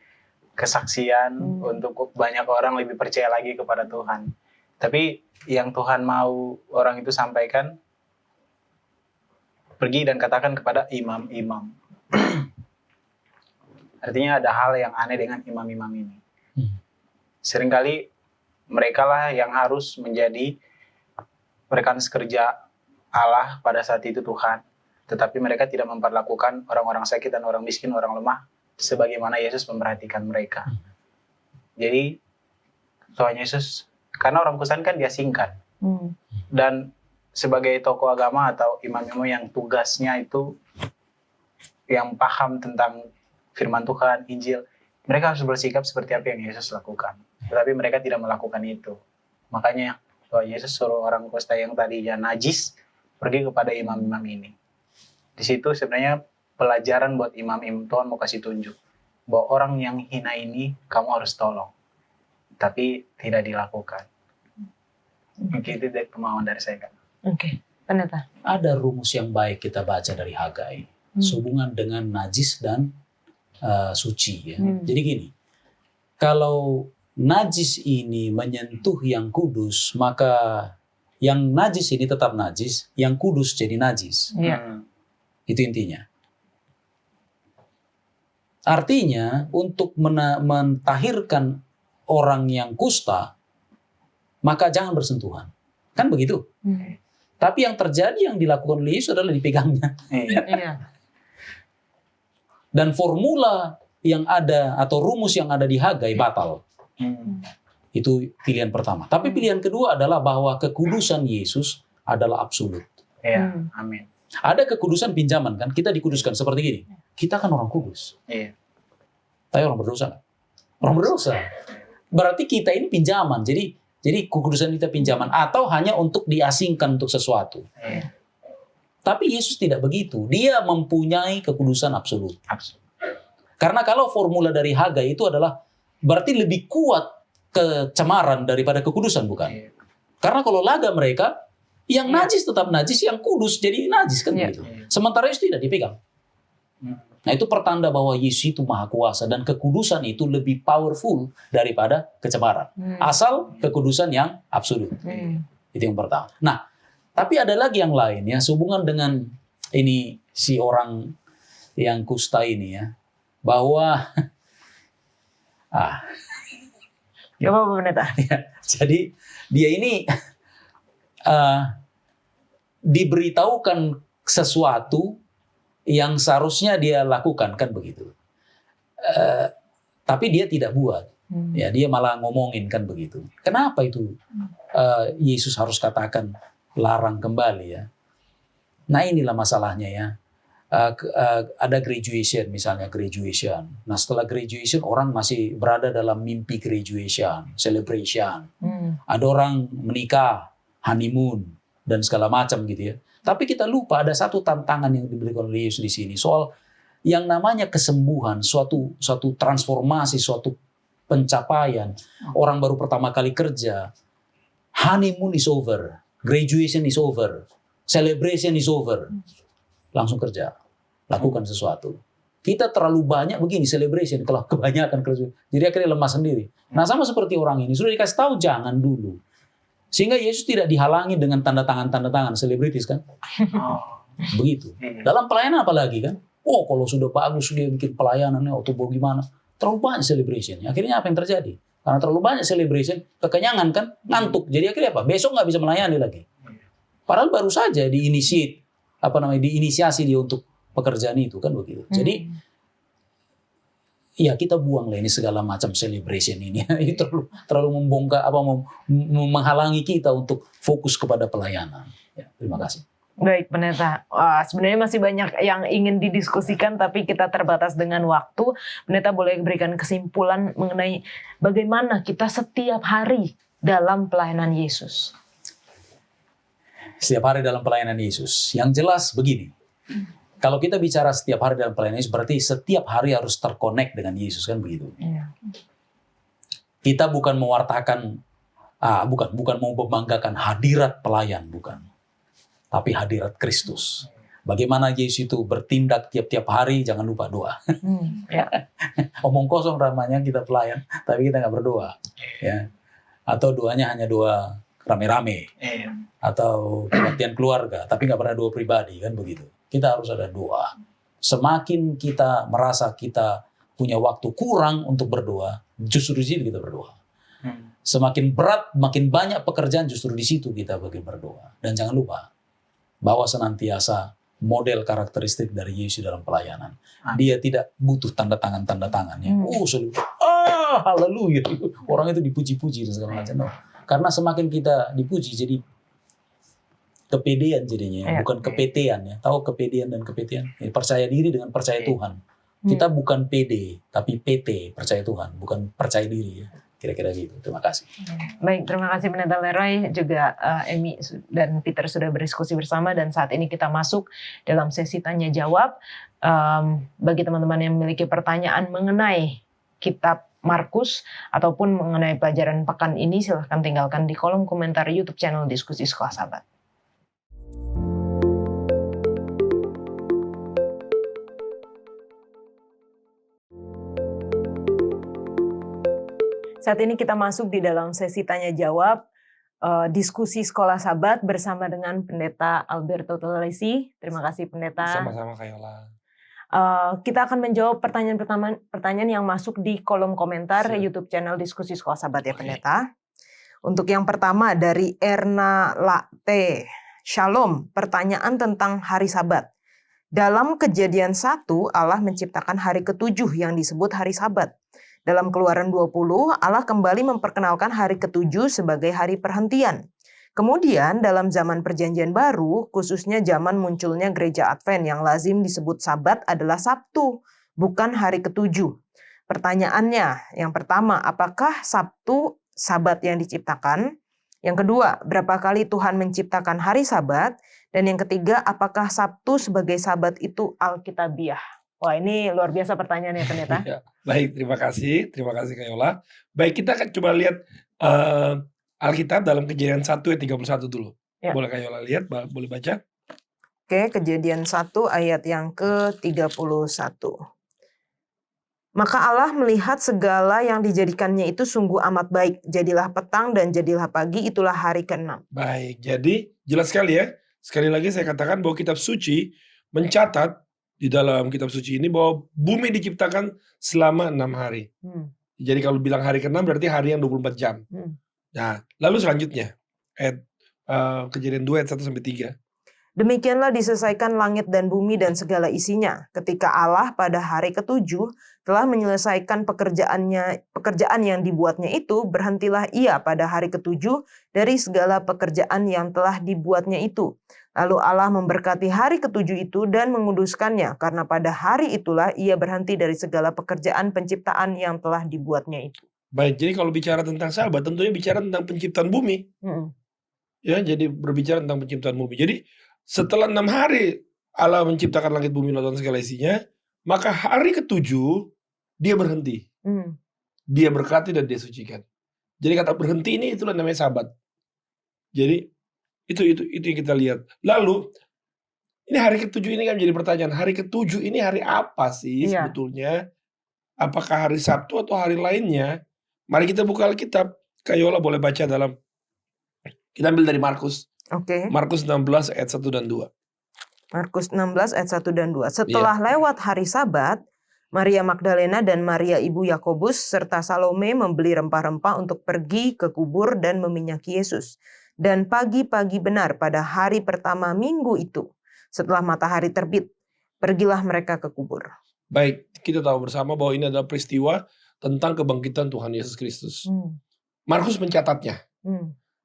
kesaksian untuk banyak orang lebih percaya lagi kepada Tuhan. Tapi yang Tuhan mau orang itu sampaikan, pergi dan katakan kepada imam-imam. Artinya ada hal yang aneh dengan imam-imam ini. Seringkali mereka lah yang harus menjadi rekan sekerja Allah pada saat itu Tuhan. Tetapi mereka tidak memperlakukan orang-orang sakit dan orang miskin, orang lemah, sebagaimana Yesus memperhatikan mereka. Jadi Tuhan Yesus, karena orang kusta kan diasingkan. Dan sebagai tokoh agama atau imam-imam yang tugasnya itu yang paham tentang firman Tuhan, Injil, mereka harus bersikap seperti apa yang Yesus lakukan. Tetapi mereka tidak melakukan itu. Makanya Yesus suruh orang kusta yang tadinya najis pergi kepada imam-imam ini. Di situ sebenarnya pelajaran buat imam-imam. Tuhan mau kasih tunjuk bahwa orang yang hina ini kamu harus tolong, tapi tidak dilakukan. Mungkin itu kemauan dari saya kan. Oke, pendeta. Ada rumus yang baik kita baca dari Hagai, sehubungan dengan najis dan suci. Ya. Jadi gini, kalau najis ini menyentuh yang kudus, maka yang najis ini tetap najis, yang kudus jadi najis. Itu intinya. Artinya untuk mentahirkan orang yang kusta, maka jangan bersentuhan. Kan begitu? Tapi yang terjadi yang dilakukan oleh Yesus adalah dipegangnya. Iya. Dan formula yang ada atau rumus yang ada di Hagai batal. Itu pilihan pertama. Tapi pilihan kedua adalah bahwa kekudusan Yesus adalah absolut. Iya, amin. Ada kekudusan pinjaman kan? Kita dikuduskan seperti gini. Kita kan orang kudus. Iya. Tapi orang berdosa nggak? Orang berdosa. Berarti kita ini pinjaman. Jadi kekudusan kita pinjaman atau hanya untuk diasingkan untuk sesuatu. Iya. Tapi Yesus tidak begitu. Dia mempunyai kekudusan absolut. Absolut. Karena kalau formula dari Hagai itu adalah berarti lebih kuat kecemaran daripada kekudusan, bukan? Iya. Karena kalau laga mereka, yang najis tetap najis, yang kudus jadi najis kan Iya. begitu. Sementara Yesus tidak dipegang. Nah itu pertanda bahwa Yesus itu maha kuasa dan kekudusan itu lebih powerful daripada kecemaran. Asal kekudusan yang absolut. Itu yang pertama. Nah, tapi ada lagi yang lain ya, sehubungan dengan ini si orang yang kusta ini ya, bahwa Gak apa-apa pendeta. jadi dia ini diberitahukan sesuatu yang seharusnya dia lakukan kan begitu. Tapi dia tidak buat. Ya, dia malah ngomongin kan begitu. Kenapa itu Yesus harus katakan larang kembali ya? Nah inilah masalahnya ya. Ada graduation misalnya graduation. Nah setelah graduation orang masih berada dalam mimpi graduation, celebration. Ada orang menikah, honeymoon dan segala macam gitu ya. Tapi kita lupa ada satu tantangan yang diberikan oleh Yesus di sini soal yang namanya kesembuhan, suatu transformasi, suatu pencapaian. Orang baru pertama kali kerja, honeymoon is over, graduation is over, celebration is over. Langsung kerja, lakukan sesuatu. Kita terlalu banyak begini celebration, kalau kebanyakan kerja, jadi akhirnya lemah sendiri. Nah sama seperti orang ini, sudah dikasih tahu jangan dulu. Sehingga Yesus tidak dihalangi dengan tanda tangan selebritis kan. Begitu. Dalam pelayanan apalagi kan. Oh kalau sudah bagus dia bikin pelayanannya atau bagaimana. Terlalu banyak celebration. Akhirnya apa yang terjadi? Karena terlalu banyak celebration, kekenyangan kan, ngantuk. Jadi akhirnya apa? Besok nggak bisa melayani lagi. Padahal baru saja diinisiasi dia untuk pekerjaan itu kan begitu. Jadi ya kita buang lah ini segala macam celebration ini. Itu terlalu membongkar menghalangi kita untuk fokus kepada pelayanan. Ya, terima kasih. Baik pendeta, sebenarnya masih banyak yang ingin didiskusikan tapi kita terbatas dengan waktu. Pendeta boleh berikan kesimpulan mengenai bagaimana kita setiap hari dalam pelayanan Yesus. Setiap hari dalam pelayanan Yesus. Yang jelas begini. Kalau kita bicara setiap hari dalam pelayanan Yesus, berarti setiap hari harus terkonek dengan Yesus kan begitu. Iya. Kita bukan mewartakan, bukan mau membanggakan hadirat pelayan, bukan. Tapi hadirat Kristus. Bagaimana Yesus itu bertindak tiap-tiap hari, jangan lupa doa. Ya. Omong kosong ramanya kita pelayan, tapi kita nggak berdoa. Ya. Atau doanya hanya doa rame-rame. Atau kebaktian keluarga, tapi nggak pernah doa pribadi kan begitu. Kita harus ada doa. Semakin kita merasa kita punya waktu kurang untuk berdoa, justru di situ kita berdoa. Semakin berat, makin banyak pekerjaan, justru di situ kita bagi berdoa. Dan jangan lupa bahwa senantiasa model karakteristik dari Yesus dalam pelayanan. Dia tidak butuh tanda tangan ya. Haleluya. Orang itu dipuji-puji dan segala macam. Karena semakin kita dipuji, jadi kepedean jadinya, bukan kepetean ya. Tahu kepedean dan kepetean? Percaya diri dengan percaya Tuhan. Kita bukan PD, tapi PT, percaya Tuhan, bukan percaya diri ya. Kira-kira gitu. Terima kasih. Baik, terima kasih Pendeta Leroy, juga Emi dan Peter sudah berdiskusi bersama dan saat ini kita masuk dalam sesi tanya jawab. Bagi teman-teman yang memiliki pertanyaan mengenai kitab Markus ataupun mengenai pelajaran pekan ini, silahkan tinggalkan di kolom komentar YouTube channel Diskusi Sekolah Sahabat. Saat ini kita masuk di dalam sesi tanya jawab. diskusi Sekolah Sabat bersama dengan Pendeta Alberto Tolesi. Terima kasih Pendeta. Sama-sama Kak Yola. Kita akan menjawab pertanyaan yang masuk di kolom komentar YouTube channel Diskusi Sekolah Sabat ya Pendeta. Untuk yang pertama dari Erna Latte. Shalom, pertanyaan tentang hari Sabat. Dalam Kejadian 1, Allah menciptakan hari ke-7 yang disebut hari Sabat. Dalam Keluaran 20, Allah kembali memperkenalkan hari ke-7 sebagai hari perhentian. Kemudian dalam zaman Perjanjian Baru, khususnya zaman munculnya gereja Advent yang lazim disebut Sabat adalah Sabtu, bukan hari ke-7. Pertanyaannya, yang pertama, apakah Sabtu Sabat yang diciptakan? Yang kedua, berapa kali Tuhan menciptakan hari Sabat? Dan yang ketiga, apakah Sabtu sebagai Sabat itu Alkitabiah? Wah, ini luar biasa pertanyaannya Pendeta. Ya, baik, terima kasih Kak Yola. Baik, kita akan coba lihat Alkitab dalam Kejadian 1 ayat 31 dulu. Ya. Boleh Kak Yola lihat, boleh baca? Oke, Kejadian 1 ayat yang ke-31. Maka Allah melihat segala yang dijadikannya itu sungguh amat baik. Jadilah petang dan jadilah pagi, itulah hari ke-6. Baik, jadi jelas sekali ya. Sekali lagi saya katakan bahwa kitab suci mencatat di dalam kitab suci ini bahwa bumi diciptakan selama 6 hari. Jadi kalau bilang hari ke-6 berarti hari yang 24 jam. Nah, lalu selanjutnya ayat Kejadian 2 ayat 1-3. Demikianlah diselesaikan langit dan bumi dan segala isinya. Ketika Allah pada hari ke-7 telah menyelesaikan pekerjaan yang dibuatnya itu, berhentilah ia pada hari ke-7 dari segala pekerjaan yang telah dibuatnya itu. Lalu Allah memberkati hari ke-7 itu dan menguduskannya, karena pada hari itulah ia berhenti dari segala pekerjaan penciptaan yang telah dibuatnya itu. Baik, jadi kalau bicara tentang Sabat, tentunya bicara tentang penciptaan bumi. Ya, jadi berbicara tentang penciptaan bumi. Jadi setelah 6 hari Allah menciptakan langit bumi dan segala isinya, maka hari ke-7 dia berhenti. Dia berkati dan dia sucikan. Jadi kata berhenti ini itulah namanya Sabat. Jadi itu yang kita lihat. Lalu ini hari ke-7 ini kan menjadi pertanyaan, hari ke-7 ini hari apa sih sebetulnya? Apakah hari Sabtu atau hari lainnya? Mari kita buka Alkitab. Kak Yola boleh baca dalam, kita ambil dari Markus. Markus 16 ayat 1 dan 2. Markus 16 ayat 1 dan 2. Setelah lewat hari Sabat, Maria Magdalena dan Maria ibu Yakobus serta Salome membeli rempah-rempah untuk pergi ke kubur dan meminyaki Yesus. Dan pagi-pagi benar pada hari pertama minggu itu, setelah matahari terbit, pergilah mereka ke kubur. Baik, kita tahu bersama bahwa ini adalah peristiwa tentang kebangkitan Tuhan Yesus Kristus. Markus mencatatnya.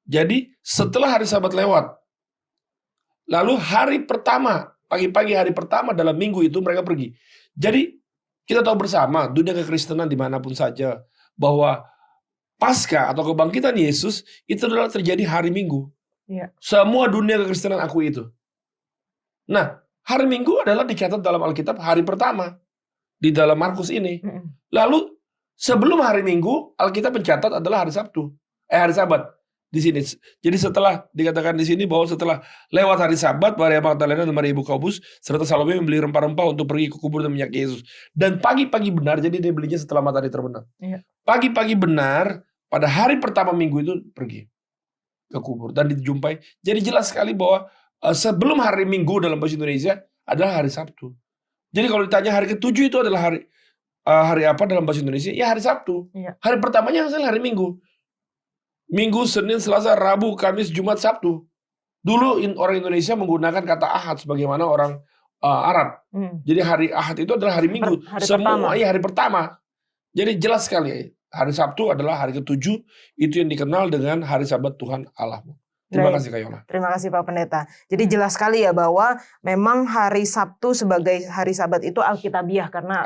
Jadi setelah hari Sabat lewat, lalu hari pertama, pagi-pagi hari pertama dalam minggu itu mereka pergi. Jadi kita tahu bersama dunia kekristenan dimanapun saja bahwa Paskah atau kebangkitan Yesus itu adalah terjadi hari Minggu. Semua dunia kekristenan akui itu. Nah, hari Minggu adalah dicatat dalam Alkitab hari pertama di dalam Markus ini. Lalu sebelum hari Minggu Alkitab mencatat adalah hari Sabtu, hari Sabat. Di sini. Jadi setelah dikatakan di sini bahwa setelah lewat hari Sabat, Maria Magdalena dan Maria ibu Yakobus serta Salome membeli rempah-rempah untuk pergi ke kubur dan menyaki Yesus. Dan pagi-pagi benar, jadi dia belinya setelah matahari terbenam. Pagi-pagi benar, pada hari pertama minggu itu pergi ke kubur dan dijumpai. Jadi jelas sekali bahwa sebelum hari Minggu dalam bahasa Indonesia adalah hari Sabtu. Jadi kalau ditanya hari ke-7 itu adalah hari apa dalam bahasa Indonesia? Ya hari Sabtu. Hari pertamanya adalah hari Minggu. Minggu, Senin, Selasa, Rabu, Kamis, Jumat, Sabtu. Dulu orang Indonesia menggunakan kata Ahad sebagaimana orang Arab. Jadi hari Ahad itu adalah hari Minggu. Hari pertama. Jadi jelas sekali. Hari Sabtu adalah hari ke-7. Itu yang dikenal dengan hari Sabat Tuhan Allahmu. Terima kasih Kak Yola. Terima kasih Pak Pendeta. Jadi jelas sekali ya bahwa memang hari Sabtu sebagai hari Sabat itu Alkitabiah karena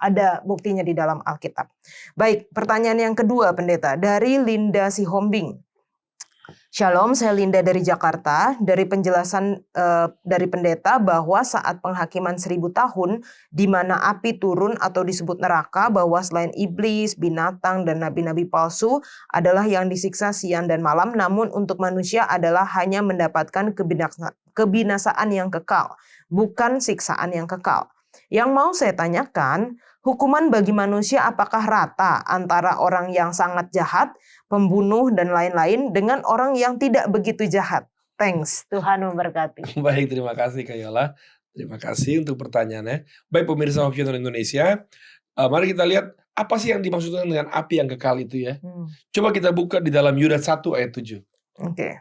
ada buktinya di dalam Alkitab. Baik, pertanyaan yang kedua Pendeta dari Linda Sihombing. Shalom, saya Linda dari Jakarta. Dari penjelasan dari pendeta bahwa saat penghakiman 1000 tahun di mana api turun atau disebut neraka, bahwa selain iblis, binatang, dan nabi-nabi palsu adalah yang disiksa siang dan malam, namun untuk manusia adalah hanya mendapatkan kebinasaan yang kekal, bukan siksaan yang kekal. Yang mau saya tanyakan, Hukuman bagi manusia apakah rata antara orang yang sangat jahat, pembunuh, dan lain-lain dengan orang yang tidak begitu jahat? Thanks, Tuhan memberkati. Baik, terima kasih Kak Yola. Terima kasih untuk pertanyaannya. Baik pemirsa Hope Channel Indonesia, mari kita lihat apa sih yang dimaksudkan dengan api yang kekal itu ya. Coba kita buka di dalam Yudas 1 ayat 7. Oke.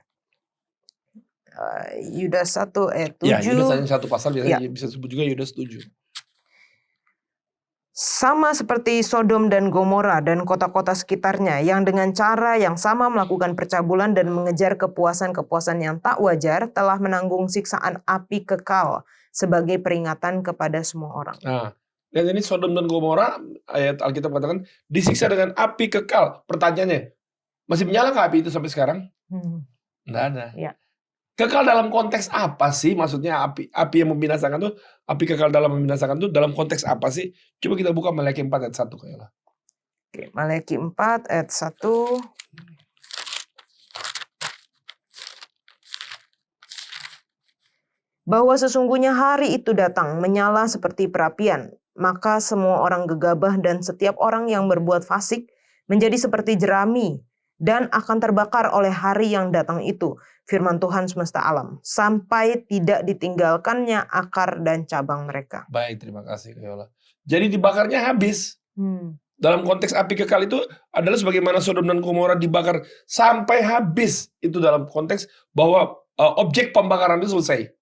Yudas 1 ayat 7. Ya, Yudas hanya satu pasal, biasanya bisa disebut juga Yudas 7. Sama seperti Sodom dan Gomora dan kota-kota sekitarnya yang dengan cara yang sama melakukan percabulan dan mengejar kepuasan-kepuasan yang tak wajar telah menanggung siksaan api kekal sebagai peringatan kepada semua orang. Nah, dan ini Sodom dan Gomora, ayat Alkitab katakan disiksa dengan api kekal. Pertanyaannya, masih menyala api itu sampai sekarang? Nggak ada. Ya. Kekal dalam konteks apa sih? Maksudnya api yang membinasakan tuh, api kekal dalam membinasakan tuh dalam konteks apa sih? Coba kita buka Maleakhi 4 ayat 1 kayaknya. Oke, Maleakhi 4 ayat 1. Bahwa sesungguhnya hari itu datang menyala seperti perapian, maka semua orang gegabah dan setiap orang yang berbuat fasik menjadi seperti jerami dan akan terbakar oleh hari yang datang itu, firman Tuhan semesta alam, sampai tidak ditinggalkannya akar dan cabang mereka. Baik, terima kasih Kak Yola. Jadi dibakarnya habis. Dalam konteks api kekal itu adalah sebagaimana Sodom dan Gomora dibakar sampai habis. Itu dalam konteks bahwa objek pembakaran itu selesai.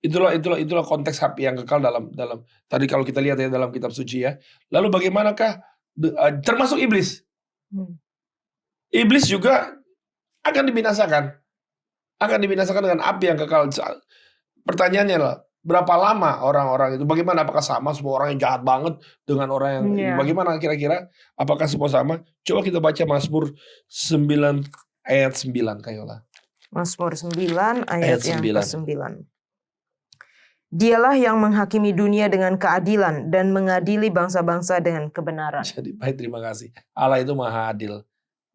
Itulah konteks api yang kekal dalam tadi kalau kita lihat ya dalam kitab suci ya. Lalu bagaimanakah termasuk iblis? Iblis juga akan dibinasakan. Akan dibinasakan dengan api yang kekal. Pertanyaannya lah, berapa lama orang-orang itu? Bagaimana? Apakah sama semua orang yang jahat banget dengan orang yang bagaimana kira-kira? Apakah semua sama? Coba kita baca Mazmur 9 ayat 9 Kayola. Mazmur 9 ayat yang ke-9. Dialah yang menghakimi dunia dengan keadilan dan mengadili bangsa-bangsa dengan kebenaran. Jadi baik, terima kasih. Allah itu maha adil.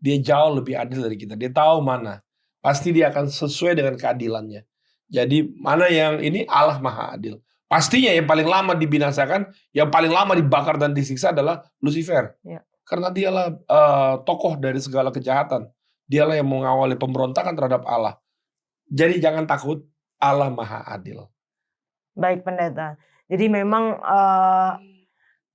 Dia jauh lebih adil dari kita. Dia tahu mana. Pasti dia akan sesuai dengan keadilannya. Jadi mana yang ini Allah maha adil. Pastinya yang paling lama dibinasakan, yang paling lama dibakar dan disiksa adalah Lucifer. Ya. Karena dialah tokoh dari segala kejahatan. Dialah yang mengawali pemberontakan terhadap Allah. Jadi jangan takut, Allah maha adil. Baik pendeta. Jadi memang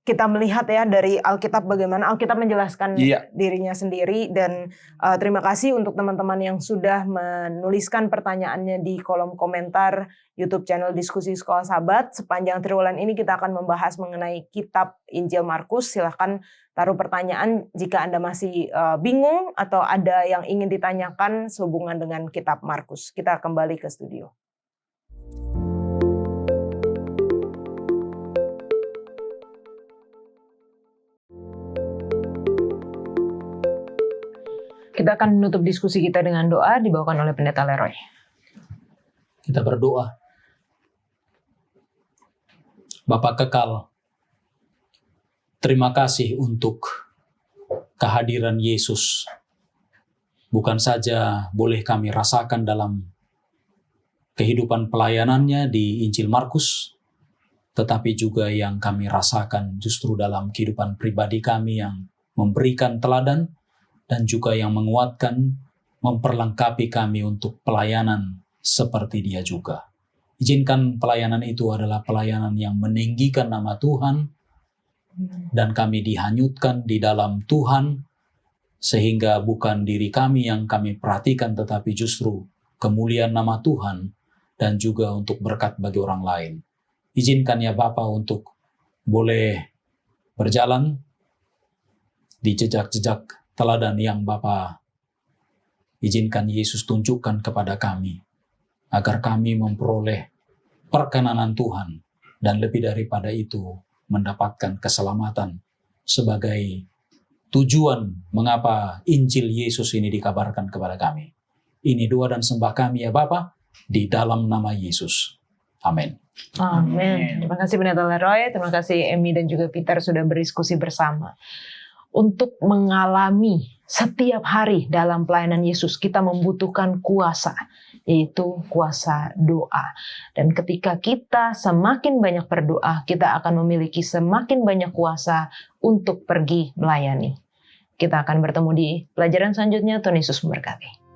kita melihat ya dari Alkitab bagaimana Alkitab menjelaskan dirinya sendiri dan terima kasih untuk teman-teman yang sudah menuliskan pertanyaannya di kolom komentar YouTube channel Diskusi Sekolah Sabat. Sepanjang triwulan ini kita akan membahas mengenai kitab Injil Markus. Silahkan taruh pertanyaan jika Anda masih bingung atau ada yang ingin ditanyakan sehubungan dengan kitab Markus. Kita kembali ke studio. Kita akan menutup diskusi kita dengan doa dibawakan oleh Pendeta Leroy. Kita berdoa. Bapa kekal, terima kasih untuk kehadiran Yesus. Bukan saja boleh kami rasakan dalam kehidupan pelayanannya di Injil Markus, tetapi juga yang kami rasakan justru dalam kehidupan pribadi kami yang memberikan teladan, dan juga yang menguatkan, memperlengkapi kami untuk pelayanan seperti Dia juga. Izinkan pelayanan itu adalah pelayanan yang meninggikan nama Tuhan, dan kami dihanyutkan di dalam Tuhan, sehingga bukan diri kami yang kami perhatikan, tetapi justru kemuliaan nama Tuhan, dan juga untuk berkat bagi orang lain. Izinkan ya Bapa untuk boleh berjalan di jejak-jejak teladan yang Bapa izinkan Yesus tunjukkan kepada kami, agar kami memperoleh perkenanan Tuhan, dan lebih daripada itu mendapatkan keselamatan sebagai tujuan mengapa Injil Yesus ini dikabarkan kepada kami. Ini doa dan sembah kami ya Bapa, di dalam nama Yesus. Amin. Amin. Terima kasih Pendeta Leroy, terima kasih Emi dan juga Peter sudah berdiskusi bersama. Untuk mengalami setiap hari dalam pelayanan Yesus, kita membutuhkan kuasa. yaitu kuasa doa. Dan ketika kita semakin banyak berdoa, kita akan memiliki semakin banyak kuasa untuk pergi melayani. Kita akan bertemu di pelajaran selanjutnya. Tuhan Yesus memberkati.